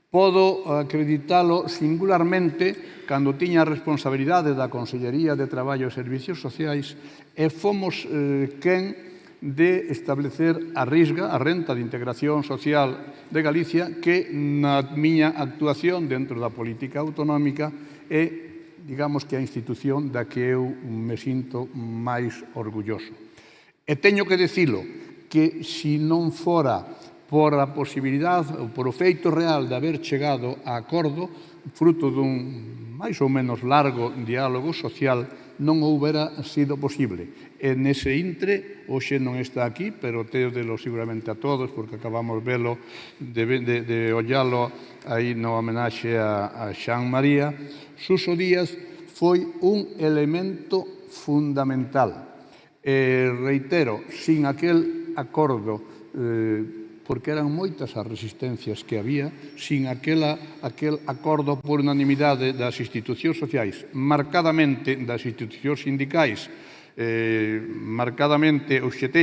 Podo acreditalo singularmente cando tiña a responsabilidade da Consellería de Traballo e Servicios Sociais e fomos quen de establecer a RISGA, a Renta de Integración Social de Galicia, que na miña actuación dentro da política autonómica é, digamos, que a institución da que eu me sinto máis orgulloso. E teño que dicilo, que se non fora por a posibilidade, ou por o feito real de haber chegado a acordo, fruto dun máis ou menos largo diálogo social, non houbera sido posible. E nese intre, hoxe non está aquí, pero teodelo seguramente a todos, porque acabamos de ollalo aí no homenaxe a Xan María, Suso Díaz foi un elemento fundamental. Reitero, sin aquel acordo, porque eran moitas as resistencias que había, sin aquel acordo por unanimidade das institucións sociais, marcadamente das institucións sindicais, marcadamente o XT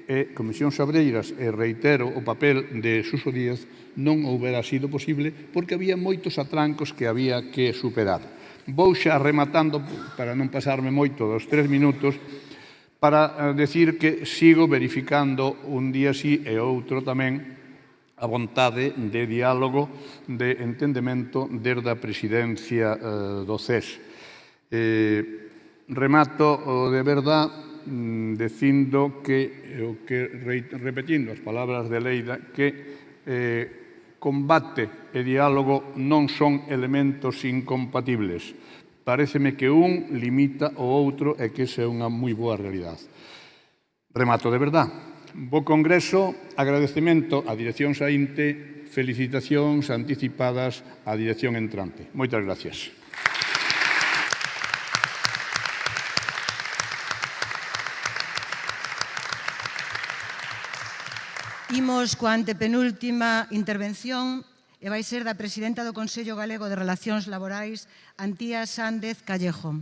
e Comisións Obreiras, e reitero o papel de Suso Díaz, non houbera sido posible porque había moitos atrancos que había que superar. Vou xa rematando, para non pasarme moito dos 3 minutos, para decir que sigo verificando un día sí e outro tamén a vontade de diálogo, de entendemento desde a presidencia do CES. Remato de verdad dicindo repetindo as palabras de Leida, que combate e diálogo non son elementos incompatibles. Paréceme que un limita o outro e que esa é unha moi boa realidade. Remato de verdad. Bo congreso, agradecemento á dirección saínte, felicitacións anticipadas á dirección entrante. Moitas gracias. Imos coa antepenúltima intervención e vai ser da presidenta do Consello Galego de Relacións Laborais, Antía Sández Callejo.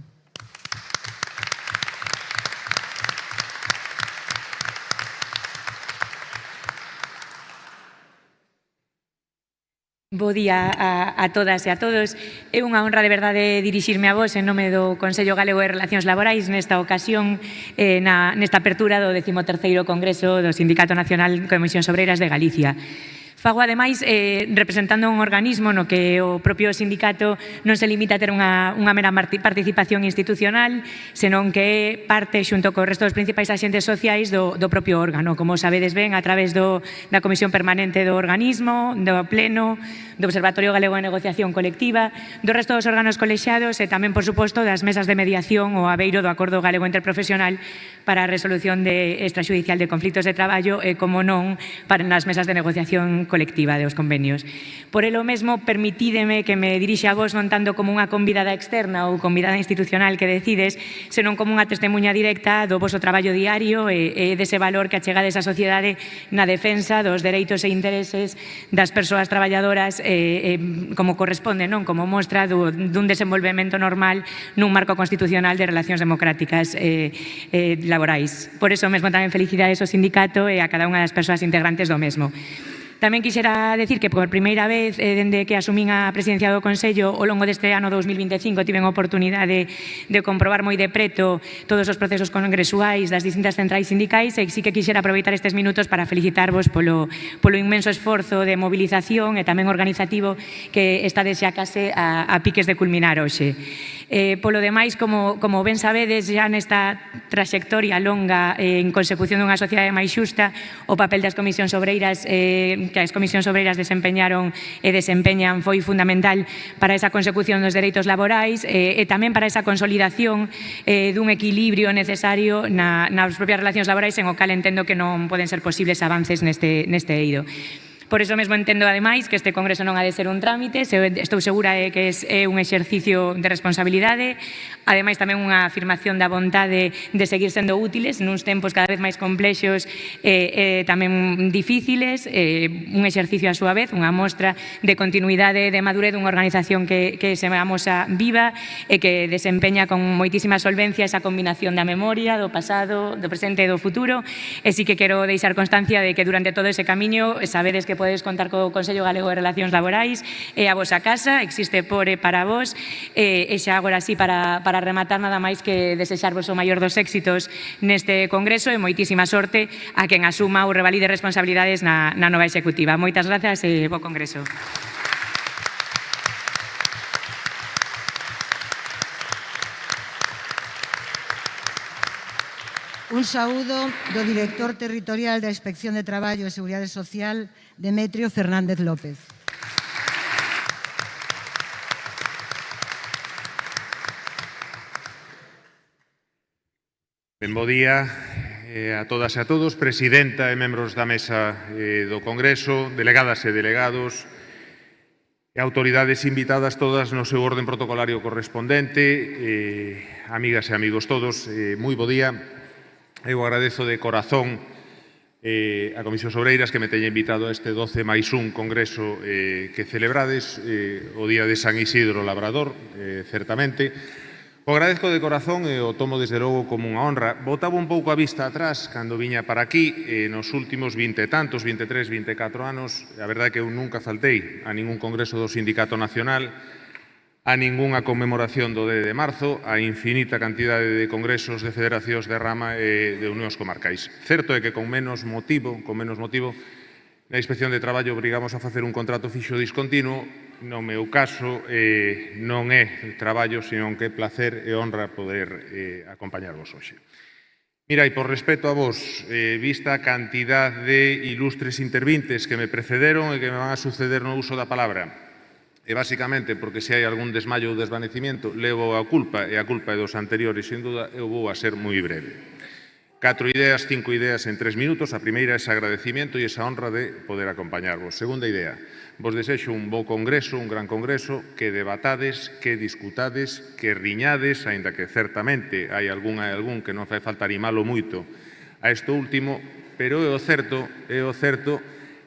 Bo día a todas e a todos. É unha honra de verdade dirixirme a vos en nome do Consello Galego de Relacións Laborais nesta ocasión, nesta apertura do 13º Congreso do Sindicato Nacional de Comisións Obreiras de Galicia. Fago, ademais, representando un organismo no que o propio sindicato non se limita a ter unha mera participación institucional, senón que é parte, xunto co resto dos principais axentes sociais, do propio órgano. Como sabedes ben, a través da Comisión Permanente do organismo, do Pleno, do Observatorio Galego de Negociación Colectiva, do resto dos órganos colexiados e tamén, por suposto, das mesas de mediación ou aveiro do Acordo Galego Interprofesional para a resolución extrajudicial de conflitos de traballo e, como non, para nas mesas de negociación colectiva dos convenios. Por elo mesmo, permitídeme que me dirixe a vos non tanto como unha convidada externa ou convidada institucional que decides, senón como unha testemunha directa do voso traballo diario e dese valor que achegades á sociedade na defensa dos dereitos e intereses das persoas traballadoras como corresponde, non? Como mostra dun desenvolvemento normal nun marco constitucional de relacións democráticas laborais. Por eso mesmo tamén felicidades ao sindicato e a cada unha das persoas integrantes do mesmo. Tamén quixera decir que por primeira vez, dende que asumín a presidencia do Consello, ao longo deste ano 2025 tiven a oportunidade de comprobar moi de preto todos os procesos congresuais das distintas centrais sindicais e sí que quixera aproveitar estes minutos para felicitarvos polo inmenso esforzo de movilización e tamén organizativo que estades xa case a piques de culminar hoxe. Polo demais, como ben sabedes, xa nesta trayectoria longa en consecución dunha sociedade máis xusta, o papel das comisións obreiras que as comisións obreiras desempeñaron e desempeñan foi fundamental para esa consecución dos dereitos laborais e tamén para esa consolidación dun equilibrio necesario nas propias relacións laborais, en o cal entendo que non poden ser posibles avances neste eido. Por iso mesmo entendo, ademais, que este congreso non ha de ser un trámite, estou segura de que é un exercicio de responsabilidade, ademais tamén unha afirmación da vontade de seguir sendo útiles nuns tempos cada vez máis complexos e tamén difíciles, un exercicio a súa vez, unha mostra de continuidade e de madurez dunha organización que se amosa viva e que desempeña con moitísima solvencia esa combinación da memoria, do pasado, do presente e do futuro, e sí que quero deixar constancia de que durante todo ese camiño sabedes que podedes contar co Consello Galego de Relacións Laborais e a vosa casa, existe por e para vos, e xa agora sí, para rematar nada máis que desexarvos o maior dos éxitos neste congreso e moitísima sorte a quen asuma ou revalide responsabilidades na nova executiva. Moitas grazas e bo congreso. Un saúdo do director territorial da Inspección de Traballo e Seguridade Social, Demetrio Fernández López. Ben, bo día a todas e a todos, presidenta e membros da mesa do Congreso, delegadas e delegados, e autoridades invitadas todas no seu orden protocolario correspondente, amigas e amigos todos, moi bo día. Eu agradezo de corazón a Comisión Obreiras que me teña invitado a este 12+1 congreso que celebrades o día de San Isidro Labrador, certamente. O agradezco de corazón e o tomo desde logo como unha honra. Botaba un pouco a vista atrás cando viña para aquí nos últimos 20 e tantos, 23, 24 anos. A verdade é que eu nunca faltei a ningún congreso do Sindicato Nacional, a ningunha conmemoración do 10 de marzo, a infinita cantidade de congresos de federacións de rama e de unións comarcais. Certo é que con menos motivo, na Inspección de Traballo obrigamos a facer un contrato fixo discontinuo. No meu caso non é traballo, senón que é placer e honra poder acompañarvos hoxe. Mira, e por respeto a vos, vista a cantidad de ilustres intervintes que me precederon e que me van a suceder no uso da palabra, e basicamente porque se hai algún desmayo ou desvanecimiento, levo a culpa, e a culpa é dos anteriores, sin duda, eu vou a ser moi breve. 4 ideas, 5 ideas en 3 minutos. A primeira é ese agradecimiento e esa honra de poder acompañarvos. Segunda idea, vos desexo un bo congreso, un gran congreso, que debatades, que discutades, que riñades, aínda que certamente hai algún que non fai falta animalo moito a isto último, pero é o certo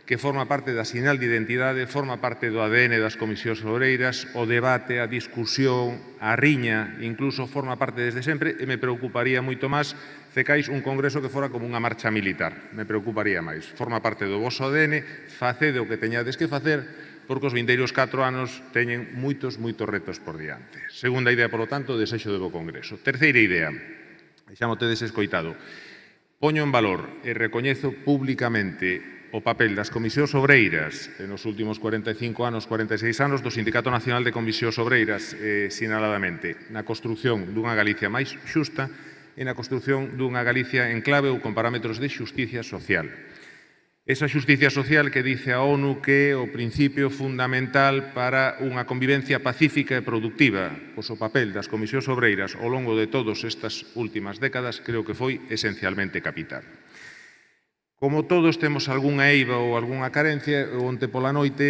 que forma parte da sinal de identidade, forma parte do ADN das comisións obreiras, o debate, a discusión, a riña, incluso forma parte desde sempre, e me preocuparía moito máis cecais un congreso que fora como unha marcha militar. Me preocuparía máis. Forma parte do vosso ADN, facede o que teñades que facer, porque os vindeiros 4 anos teñen moitos retos por diante. Segunda idea, por lo tanto, desexo de bo congreso. Terceira idea, xa mo tedes escoitado, poño en valor e recoñezo públicamente o papel das comisións obreiras nos últimos 45 anos, 46 anos do Sindicato Nacional de Comisións Obreiras, sinaladamente, na construción dunha Galicia máis xusta e na construción dunha Galicia en clave ou con parámetros de xusticia social. Esa xusticia social que dice a ONU que é o principio fundamental para unha convivencia pacífica e productiva. Pois o papel das comisións obreiras ao longo de todas estas últimas décadas creo que foi esencialmente capital. Como todos temos algunha eiva ou algunha carencia, onte pola noite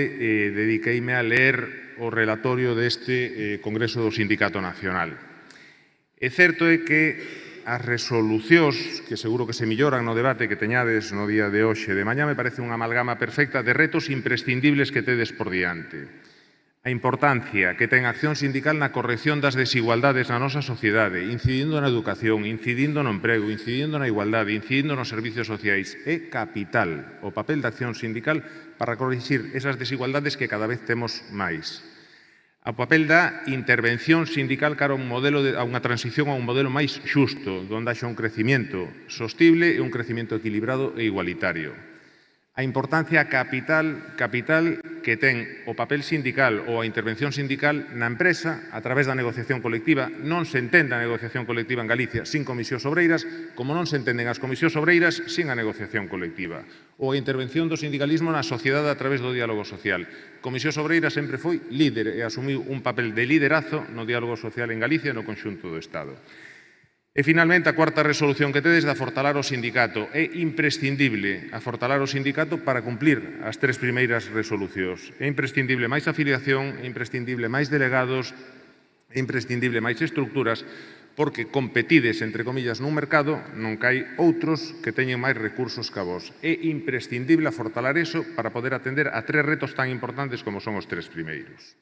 dediqueime a ler o relatorio deste Congreso do Sindicato Nacional. É certo é que as resolucións, que seguro que se melloran no debate que teñades no día de hoxe de mañá, me parece unha amalgama perfecta de retos imprescindibles que tedes por diante. A importancia que ten a acción sindical na corrección das desigualdades na nosa sociedade, incidindo na educación, incidindo no emprego, incidindo na igualdade, incidindo nos servicios sociais. É capital o papel da acción sindical para corrixir esas desigualdades que cada vez temos máis. O papel da intervención sindical cara a unha transición a un modelo máis xusto, onde haxa un crecimiento sostible e un crecimiento equilibrado e igualitario. A importancia capital que ten o papel sindical ou a intervención sindical na empresa a través da negociación colectiva. Non se entende a negociación colectiva en Galicia sin comisións obreiras, como non se entenden as comisións obreiras sin a negociación colectiva. Ou a intervención do sindicalismo na sociedade a través do diálogo social. Comisións Obreiras sempre foi líder e asumiu un papel de liderazo no diálogo social en Galicia e no conxunto do Estado. E, finalmente, a cuarta resolución que tedes de afortalar o sindicato. É imprescindible afortalar o sindicato para cumplir as 3 primeiras resolucións. É imprescindible máis afiliación, é imprescindible máis delegados, é imprescindible máis estructuras, porque competides, entre comillas, nun mercado non que hai outros que teñen máis recursos que a vos. É imprescindible afortalar eso para poder atender a 3 retos tan importantes como son os 3 primeiros.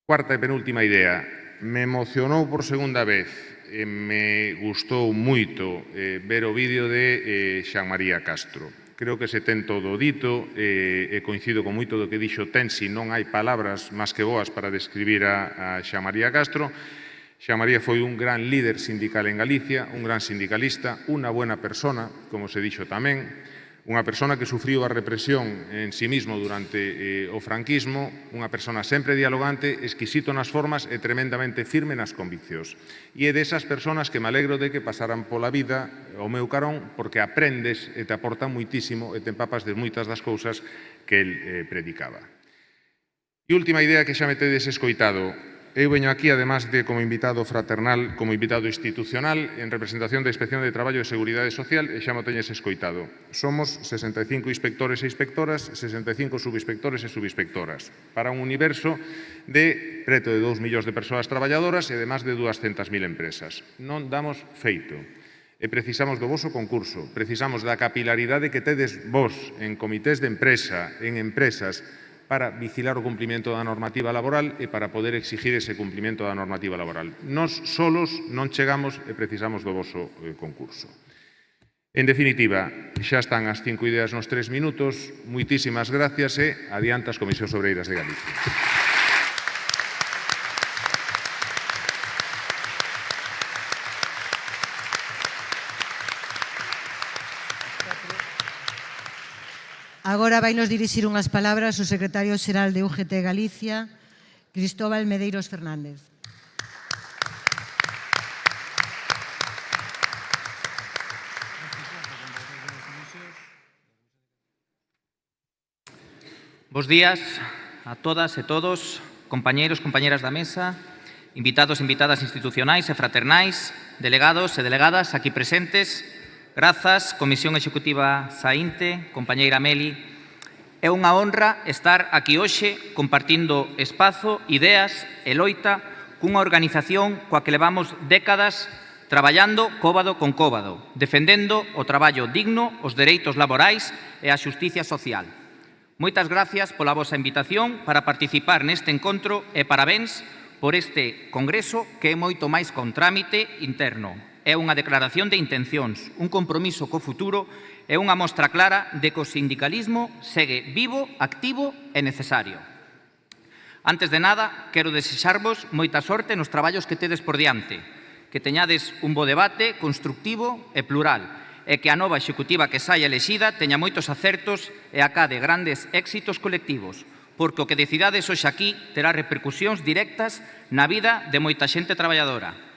Cuarta e penúltima idea. Me emocionou por segunda vez e me gustou moito ver o vídeo de Xan María Castro. Creo que se ten todo dito e coincido con moito do que dixo Tensi. Non hai palabras máis que boas para describir a Xan María Castro. Xan María foi un gran líder sindical en Galicia, un gran sindicalista, unha buena persona, como se dixo tamén, Unha persona que sufriu a represión en sí mismo durante o franquismo, unha persona sempre dialogante, exquisito nas formas e tremendamente firme nas conviccións. E é desas personas que me alegro de que pasaran pola vida ao meu carón, porque aprendes e te aportan moitísimo e te empapas de moitas das cousas que el predicaba. E última idea que xa me tedes escoitado. Eu veño aquí, además de como invitado fraternal, como invitado institucional, en representación da Inspección de Traballo e Seguridade Social, e xa me teñes escoitado. Somos 65 inspectores e inspectoras, 65 subinspectores e subinspectoras, para un universo de preto de 2 millóns de persoas traballadoras e de máis de 200.000 empresas. Non damos feito. E precisamos do voso concurso, precisamos da capilaridade que tedes vos en comités de empresa, en empresas, para vigilar o cumprimento da normativa laboral e para poder exigir ese cumprimento da normativa laboral. Nos solos non chegamos e precisamos do voso concurso. En definitiva, xa están as 5 ideas nos 3 minutos. Moitísimas gracias e adiante as Comisións Obreiras de Galicia. Agora vai nos dirixir unhas palabras o secretario xeral de UGT Galicia, Cristóbal Medeiros Fernández. Bos días a todas e todos, compañeiros, compañeras da mesa, invitados e invitadas institucionais e fraternais, delegados e delegadas aquí presentes. Grazas, Comisión Executiva Saínte, compañeira Meli. É unha honra estar aquí hoxe compartindo espazo, ideas e loita cunha organización coa que levamos décadas traballando cóbado con cóbado, defendendo o traballo digno, os dereitos laborais e a xusticia social. Moitas gracias pola vosa invitación para participar neste encontro e parabéns por este congreso que é moito máis con trámite interno. É unha declaración de intencións, un compromiso co futuro e unha mostra clara de que o sindicalismo segue vivo, activo e necesario. Antes de nada, quero desexarvos moita sorte nos traballos que tedes por diante, que teñades un bo debate constructivo e plural, e que a nova executiva que saia elexida teña moitos acertos e acade grandes éxitos colectivos, porque o que decidades hoxe aquí terá repercusións directas na vida de moita xente traballadora.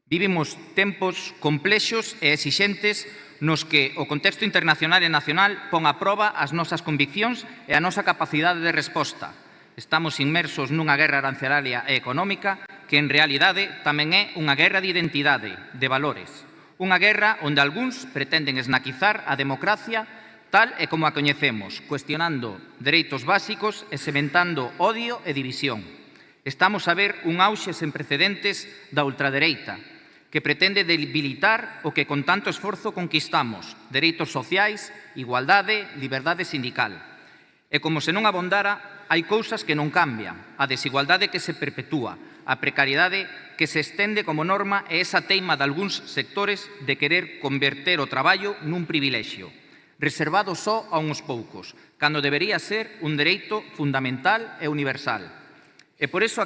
Vivimos tempos complexos e exixentes nos que o contexto internacional e nacional pon a proba as nosas conviccións e a nosa capacidade de resposta. Estamos inmersos nunha guerra arancelaria e económica que en realidade tamén é unha guerra de identidade, de valores. Unha guerra onde algúns pretenden esnaquizar a democracia tal e como a coñecemos, cuestionando dereitos básicos e sementando odio e división. Estamos a ver un auxe sen precedentes da ultradereita, que pretende debilitar o que con tanto esforzo conquistamos, dereitos sociais, igualdade, liberdade sindical. E como se non abondara, hai cousas que non cambian, a desigualdade que se perpetúa, a precariedade que se estende como norma e esa teima de algúns sectores de querer converter o traballo nun privilexio, reservado só a uns poucos, cando debería ser un dereito fundamental e universal. E por eso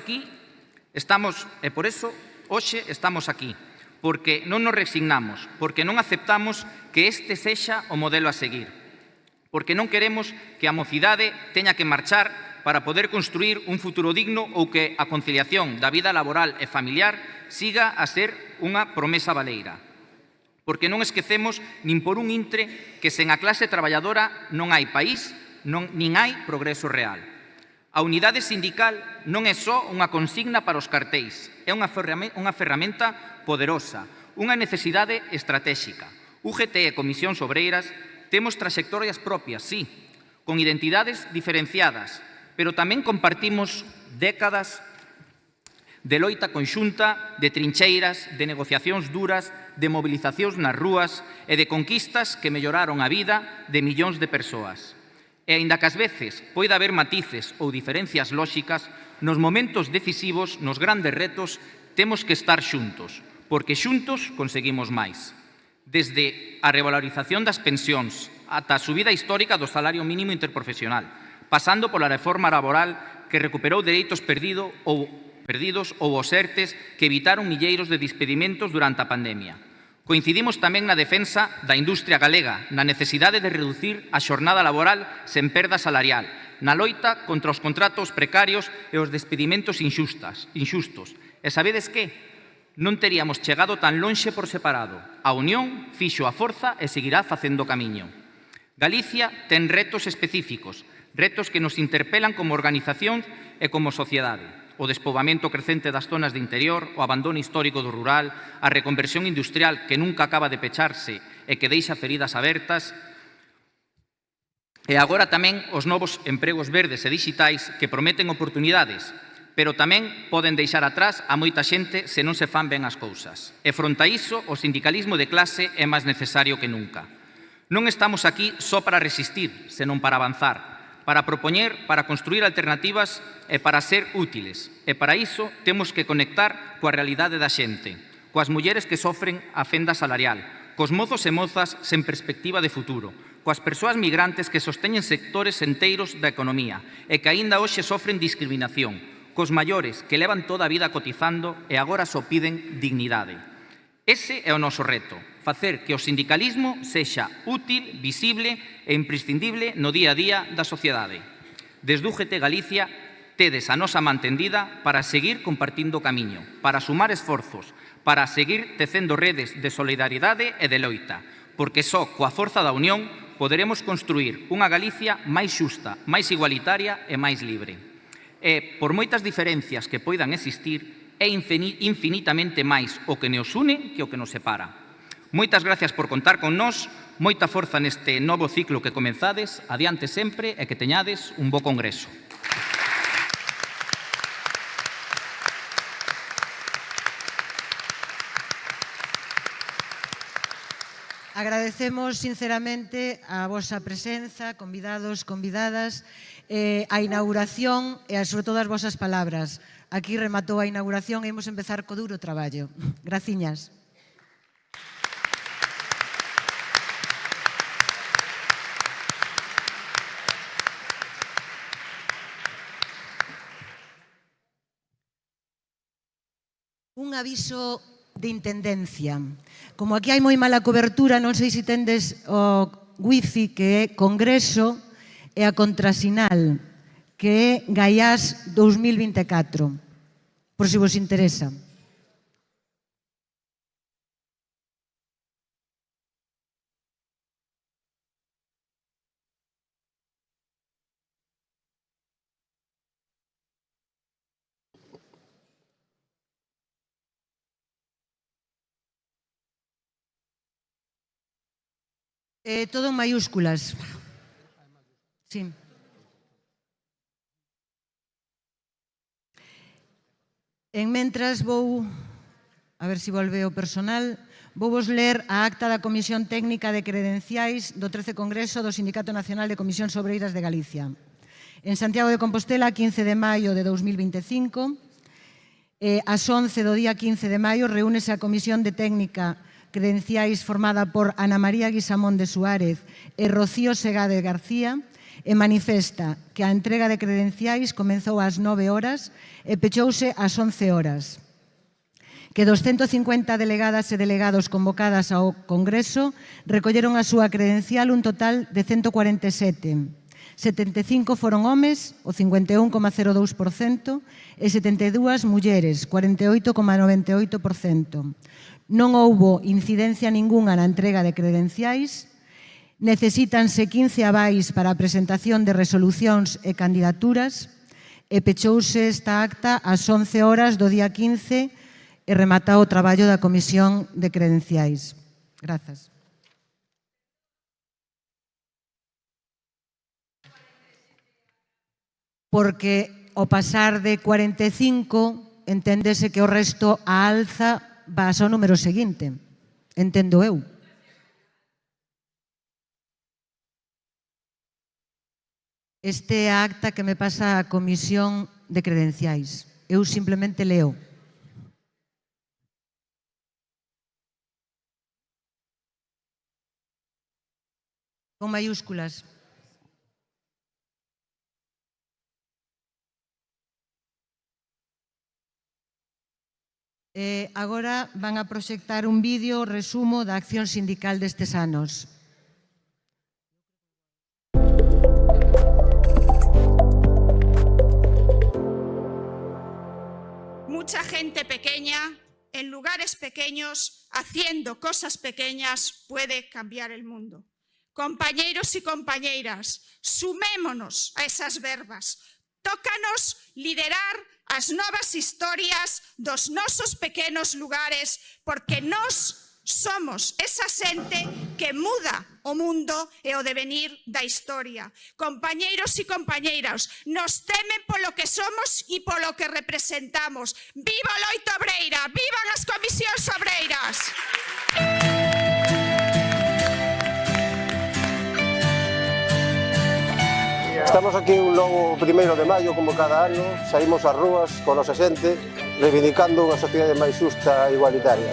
hoxe estamos aquí, porque non nos resignamos, porque non aceptamos que este sexa o modelo a seguir, porque non queremos que a mocidade teña que marchar para poder construir un futuro digno ou que a conciliación da vida laboral e familiar siga a ser unha promesa baleira. Porque non esquecemos nin por un intre que sen a clase traballadora non hai país, nin hai progreso real. A unidade sindical non é só unha consigna para os cartéis, é unha ferramenta poderosa, unha necesidade estratégica. UGT e Comisións Obreiras temos trayectorias propias, sí, con identidades diferenciadas, pero tamén compartimos décadas de loita conxunta, de trincheiras, de negociacións duras, de movilizacións nas rúas e de conquistas que melloraron a vida de millóns de persoas. E aínda que ás veces poida haber matices ou diferencias lóxicas, nos momentos decisivos, nos grandes retos, temos que estar xuntos, porque xuntos conseguimos máis. Desde a revalorización das pensións ata a subida histórica do salario mínimo interprofesional, pasando pola reforma laboral que recuperou dereitos perdidos ou os ERTEs que evitaron milleiros de despedimentos durante a pandemia. Coincidimos tamén na defensa da industria galega, na necesidade de reducir a xornada laboral sen perda salarial, na loita contra os contratos precarios e os despedimentos inxustos. E sabedes que? Non teríamos chegado tan lonxe por separado. A unión fixo a forza e seguirá facendo camiño. Galicia ten retos específicos, retos que nos interpelan como organización e como sociedade. O despoboamento crecente das zonas de interior, o abandono histórico do rural, a reconversión industrial que nunca acaba de pecharse e que deixa feridas abertas, e agora tamén os novos empregos verdes e dixitais que prometen oportunidades, pero tamén poden deixar atrás a moita xente se non se fan ben as cousas. E fronte a iso, o sindicalismo de clase é máis necesario que nunca. Non estamos aquí só para resistir, senón para avanzar, para propoñer, para construir alternativas e para ser útiles. E para iso temos que conectar coa realidade da xente, coas mulleres que sofren a fenda salarial, cos mozos e mozas sen perspectiva de futuro, coas persoas migrantes que sosteñen sectores enteiros da economía e que aínda hoxe sofren discriminación, cos maiores que levan toda a vida cotizando e agora só piden dignidade. Ese é o noso reto, facer que o sindicalismo sexa útil, visible e imprescindible no día a día da sociedade. Desde UGT Galicia, tedes a nosa man tendida para seguir compartindo camiño, para sumar esforzos, para seguir tecendo redes de solidaridade e de loita, porque só coa forza da unión poderemos construir unha Galicia máis xusta, máis igualitaria e máis libre. E, por moitas diferencias que poidan existir, é infinitamente máis o que nos une que o que nos separa. Moitas gracias por contar con nós, moita forza neste novo ciclo que comenzades, adiante sempre e que teñades un bo congreso. Agradecemos sinceramente a vosa presenza, convidados, convidadas, a inauguración e sobre todo as vosas palabras. Aquí rematou a inauguración e imos empezar co duro traballo. Graciñas. Un aviso de intendencia. Como aquí hai moi mala cobertura, non sei se tendes o wifi que é Congreso e a contrasinal que é Gaiás 2024, por se vos interesa. Todo en mayúsculas. Sí. En mentras vou, a ver se volve o personal, vou vos ler a acta da Comisión Técnica de Credenciais do 13 Congreso do Sindicato Nacional de Comisións Obreiras de Galicia. En Santiago de Compostela, 15 de maio de 2025, ás 11 do día 15 de maio, reúnese a Comisión de Técnica Credenciais formada por Ana María Guisamón de Suárez e Rocío Segade García e manifesta que a entrega de credenciais comezou ás 9 horas e pechouse ás 11 horas. Que dos 150 delegadas e delegados convocadas ao Congreso recolleron a súa credencial un total de 147. 75 foron homes, o 51,02%, e 72 mulleres, 48,98%. Non houbo incidencia ningunha na entrega de credenciais, necesítanse 15 avais para a presentación de resolucións e candidaturas e pechouse esta acta ás 11 horas do día 15 e remata o traballo da Comisión de Credenciais. Grazas. Porque ao pasar de 45 enténdese que o resto a alza vas ao número seguinte, entendo eu. Este é a acta que me pasa a Comisión de Credenciais. Eu simplemente leo. Con mayúsculas. Agora van a proxectar un vídeo resumo da acción sindical destes anos. Mucha gente pequeña, en lugares pequeños, haciendo cosas pequeñas, puede cambiar el mundo. Compañeiros y compañeiras, sumémonos a esas verbas. Tócanos liderar as novas historias dos nosos pequenos lugares, porque nós somos esa xente que muda o mundo e o devenir da historia. Compañeiros e compañeiras, nos temen polo que somos e polo que representamos. Viva a loita obreira! Vivan as comisións obreiras! Estamos aquí un logo 1º de maio, como cada ano, saímos ás rúas con nosa xente, reivindicando unha sociedade máis xusta e igualitaria.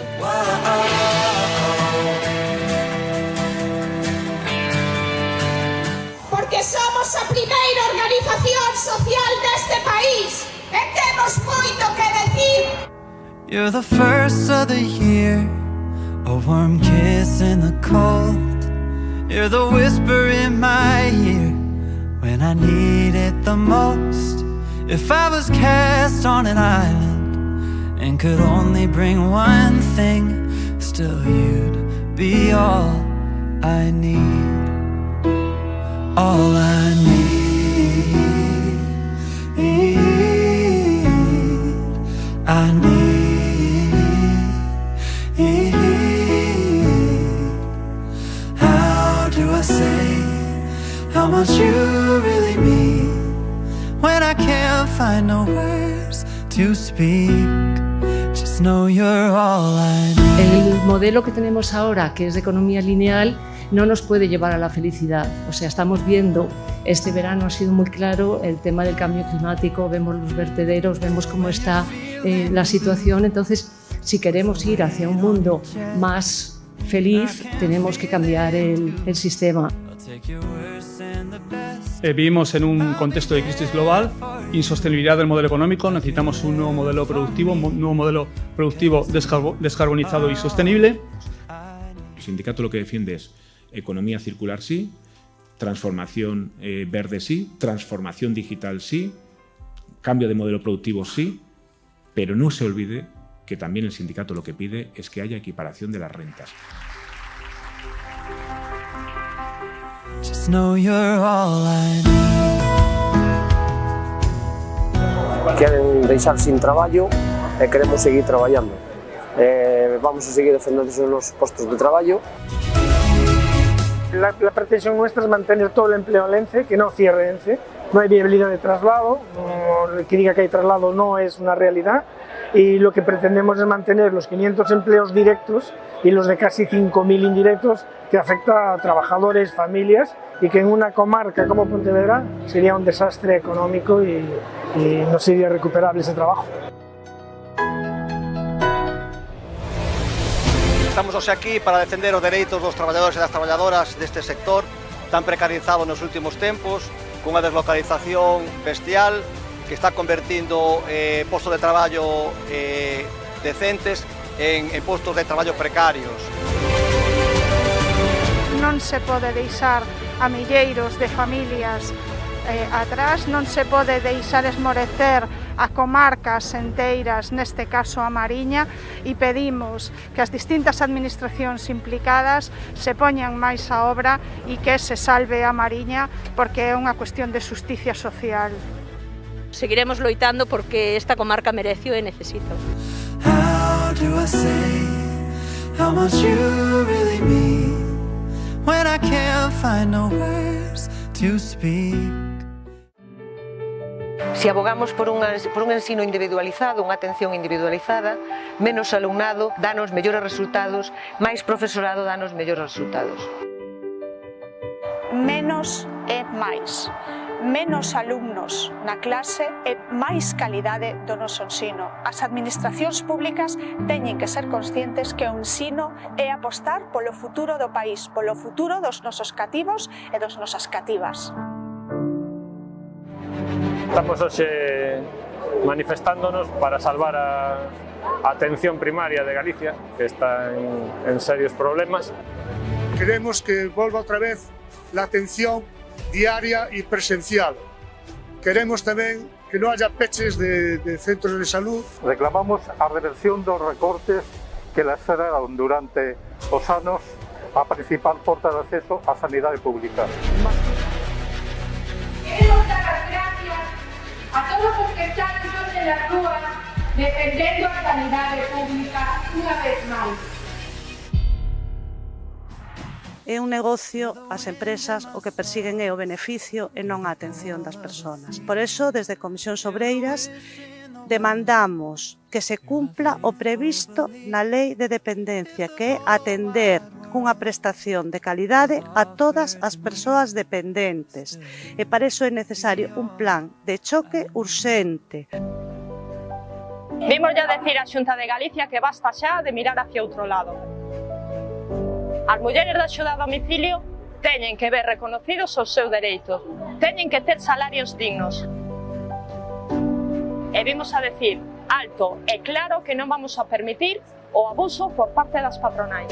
Porque somos a primeira organización social deste país e temos moito que decir. You're the first of the year, a warm kiss in the cold. You're the whisper in my ear when I need it the most. If I was cast on an island and could only bring one thing, still you'd be all I need. All I need. I need. How do I say how much you really mean when I can't find no words to speak? Just know you're all I need. El modelo que tenemos ahora, que es de economía lineal, no nos puede llevar a la felicidad. O sea, estamos viendo, este verano ha sido muy claro el tema del cambio climático, vemos los vertederos, vemos cómo está la situación. Entonces, si queremos ir hacia un mundo más feliz, tenemos que cambiar el sistema. Vivimos en un contexto de crisis global, insostenibilidad del modelo económico, necesitamos un nuevo modelo productivo descarbonizado y sostenible. El sindicato lo que defiende es economía circular sí, transformación verde sí, transformación digital sí, cambio de modelo productivo sí, pero no se olvide que también el sindicato lo que pide es que haya equiparación de las rentas. Just know you're all I need. Queren deixar sin traballo e queremos seguir traballando. Vamos a seguir defendendo os postos de traballo. La pretensión nuestra es mantener todo el empleo en ENCE, que no cierre ENCE. No hay viabilidad de traslado, que diga que hay traslado no es una realidad, y lo que pretendemos es mantener los 500 empleos directos y los de casi 5.000 indirectos que afecta a trabajadores, familias, y que en una comarca como Pontevedra sería un desastre económico y no sería recuperable ese trabajo. Estamos hoxe aquí para defender os dereitos dos traballadores e das traballadoras deste sector tan precarizado nos últimos tempos, cunha deslocalización bestial que está convertindo postos de traballo decentes en postos de traballo precarios. Non se pode deixar a milleiros de familias atrás, non se pode deixar esmorecer a comarcas enteiras, neste caso a Mariña, e pedimos que as distintas administracións implicadas se poñan máis a obra e que se salve a Mariña, porque é unha cuestión de xusticia social. Seguiremos loitando porque esta comarca merece e necesita. How do I say how much you really mean when I can't find no words to speak? Si abogamos por un ensino individualizado, unha atención individualizada, menos alumnado danos mellores resultados, máis profesorado danos mellores resultados. Menos é máis. Menos alumnos na clase e máis calidade do noso ensino. As administracións públicas teñen que ser conscientes que o ensino é apostar polo futuro do país, polo futuro dos nosos cativos e das nosas cativas. Estamos hoxe manifestándonos para salvar a a atención primaria de Galicia, que está en serios problemas. Queremos que volva otra vez la atención diaria y presencial. Queremos tamén que non haya peches de centros de salud. Reclamamos a reversión dos recortes que lastraron durante os anos a principal porta de acceso á sanidade pública. Queremos dar as gracias a todos os que están hoxe nas rúas defendendo a sanidade pública unha vez máis. É un negocio, as empresas o que persiguen é o beneficio e non a atención das persoas. Por eso, desde Comisións Obreiras, demandamos que se cumpla o previsto na Lei de Dependencia, que é atender cunha prestación de calidade a todas as persoas dependentes. E para iso é necesario un plan de choque urxente. Vimos ya decir a Xunta de Galicia que basta xa de mirar hacia outro lado. As mulleres da axuda a domicilio teñen que ver reconocidos os seus dereitos, teñen que ter salarios dignos. E vimos a decir alto e claro que non vamos a permitir o abuso por parte das patronais.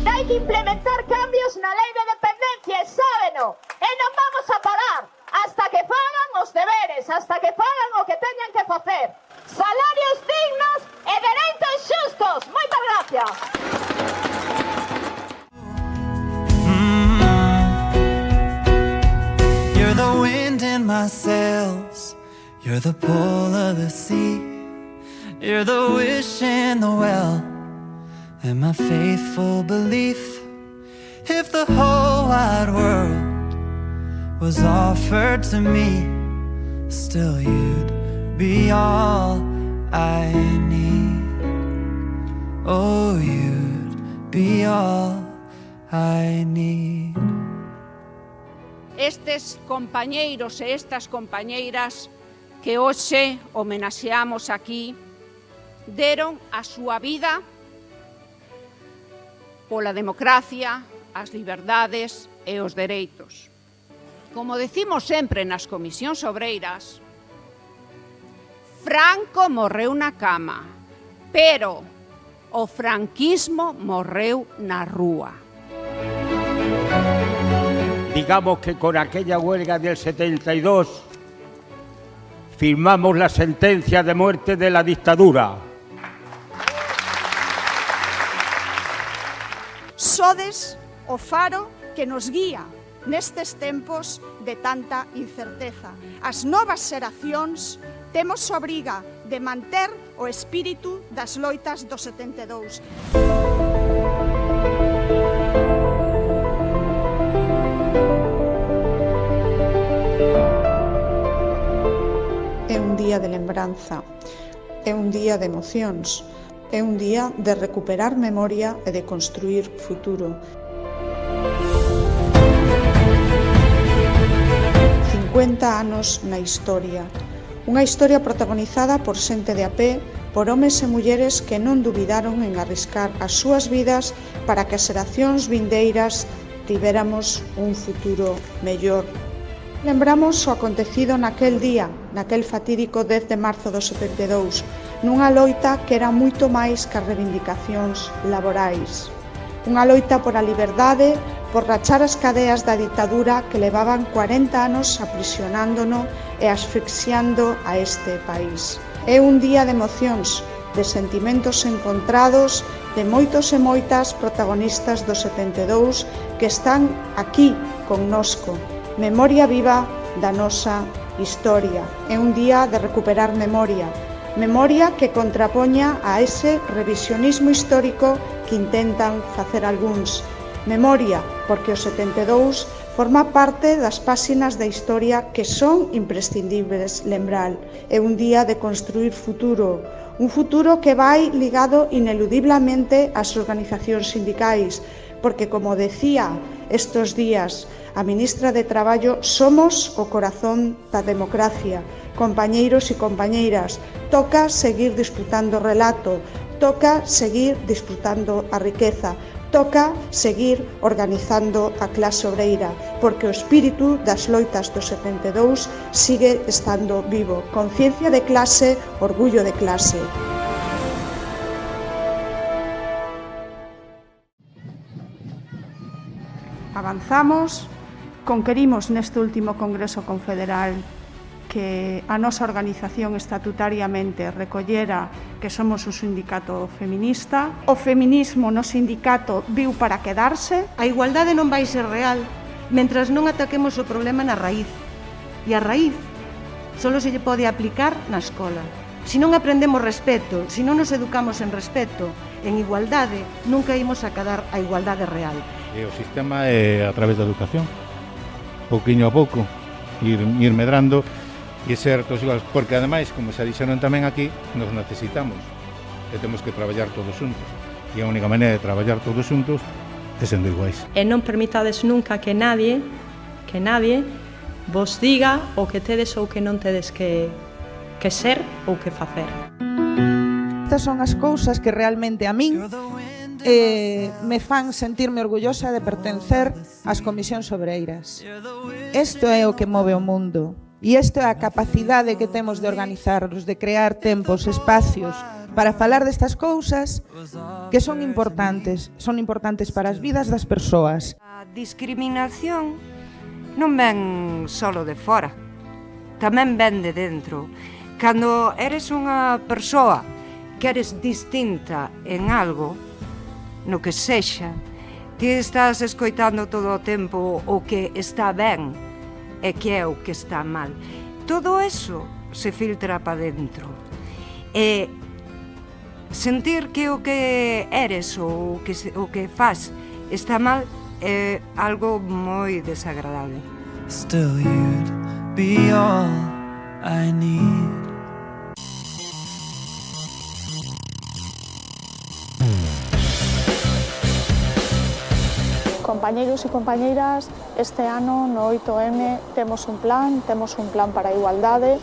Hai que implementar cambios na lei de dependencia, e sábeno, e non vamos a parar hasta que fagan os deberes, hasta que fagan o que teñan que facer. Salarios dignos e dereitos xustos. Moitas gracias. You're the wind in my sails, you're the pull of the sea, you're the wish in the well, and my faithful belief. If the whole wide world was offered to me, still you'd be all I need. Oh, you'd be all I need. Estes compañeiros e estas compañeiras que hoxe homenaxeamos aquí deron a súa vida pola democracia, as liberdades e os dereitos. Como decimos sempre nas comisións obreiras, Franco morreu na cama, pero o franquismo morreu na rúa. Digamos que con aquella huelga del 72 firmamos la sentencia de muerte de la dictadura. Sodes o faro que nos guía nestes tempos de tanta incerteza. As novas xeracións temos obriga de manter o espírito das loitas do 72. É un día de lembranza, é un día de emocións, é un día de recuperar memoria e de construir futuro. 50 anos na historia, unha historia protagonizada por xente de a pé, por homes e mulleres que non dubidaron en arriscar as súas vidas para que as xeracións vindeiras tivéramos un futuro mellor. Lembramos o acontecido naquel día, naquel fatídico 10 de marzo do 72, nunha loita que era moito máis que as reivindicacións laborais. Unha loita por a liberdade, por rachar as cadeas da ditadura que levaban 40 anos aprisionándono e asfixiando a este país. É un día de emocións, de sentimentos encontrados, de moitos e moitas protagonistas do 72 que están aquí connosco. Memoria viva da nosa historia. É un día de recuperar memoria. Memoria que contrapoña a ese revisionismo histórico que intentan facer algúns. Memoria, porque o 72 forma parte das páxinas da historia que son imprescindibles lembrar. É un día de construir futuro, un futuro que vai ligado ineludiblemente ás organizacións sindicais, porque, como decía estes días a ministra de Traballo, somos o corazón da democracia. Compañeiros e compañeiras, toca seguir disputando o relato, toca seguir disputando a riqueza, toca seguir organizando a clase obreira, porque o espírito das loitas do 72 sigue estando vivo. Conciencia de clase, orgullo de clase. Avanzamos, conquerimos neste último Congreso Confederal que a nosa organización estatutariamente recollera que somos un sindicato feminista. O feminismo no sindicato viu para quedarse. A igualdade non vai ser real mentras non ataquemos o problema na raíz. E a raíz só se lle pode aplicar na escola. Se non aprendemos respeto, se non nos educamos en respeto, en igualdade, nunca imos acadar a igualdade real. E o sistema é a través da educación, pouquiño a pouco, ir medrando e ser todos iguais, porque ademais, como xa dixeron tamén aquí, nos necesitamos e temos que traballar todos xuntos, e a única maneira de traballar todos xuntos é sendo iguais. E non permitades nunca que nadie vos diga o que tedes ou que non tedes que ser ou que facer. Estas son as cousas que realmente a min me fan sentirme orgullosa de pertencer ás comisións obreiras. Isto é o que move o mundo. E isto é a capacidade que temos de organizarnos, de crear tempos, espacios para falar destas cousas que son importantes para as vidas das persoas. A discriminación non ven solo de fora, tamén ven de dentro. Cando eres unha persoa que eres distinta en algo, no que sexa, ti estás escoitando todo o tempo o que está ben e que é o que está mal. Todo eso se filtra para dentro. E sentir que o que eres ou o que faz está mal é algo moi desagradable. Still you'd be all I need. Compañeiros e compañeiras, este ano no 8M temos un plan para a igualdade.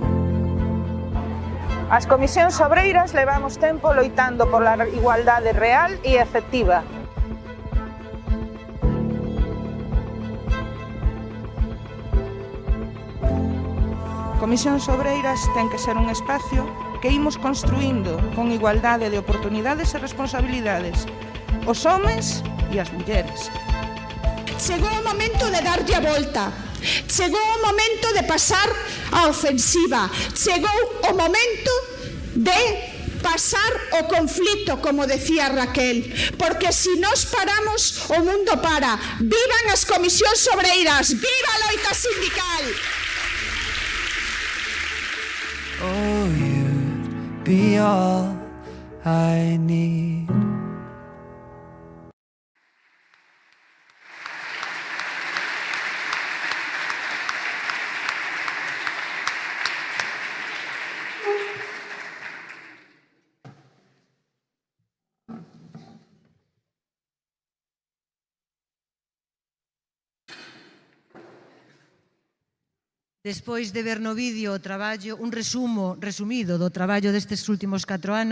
As comisións obreiras levamos tempo loitando pola igualdade real e efectiva. Comisións obreiras ten que ser un espacio que imos construindo con igualdade de oportunidades e responsabilidades, os homes e as mulleres. Chegou o momento de darlle a volta. Chegou o momento de pasar a ofensiva. Chegou o momento de pasar o conflito, como decía Raquel. Porque se nos paramos, o mundo para. Vivan as comisións obreiras. Viva a loita sindical. Oh, you'd be all I need. Despois de ver no vídeo o traballo, un resumido do traballo destes últimos 4 anos,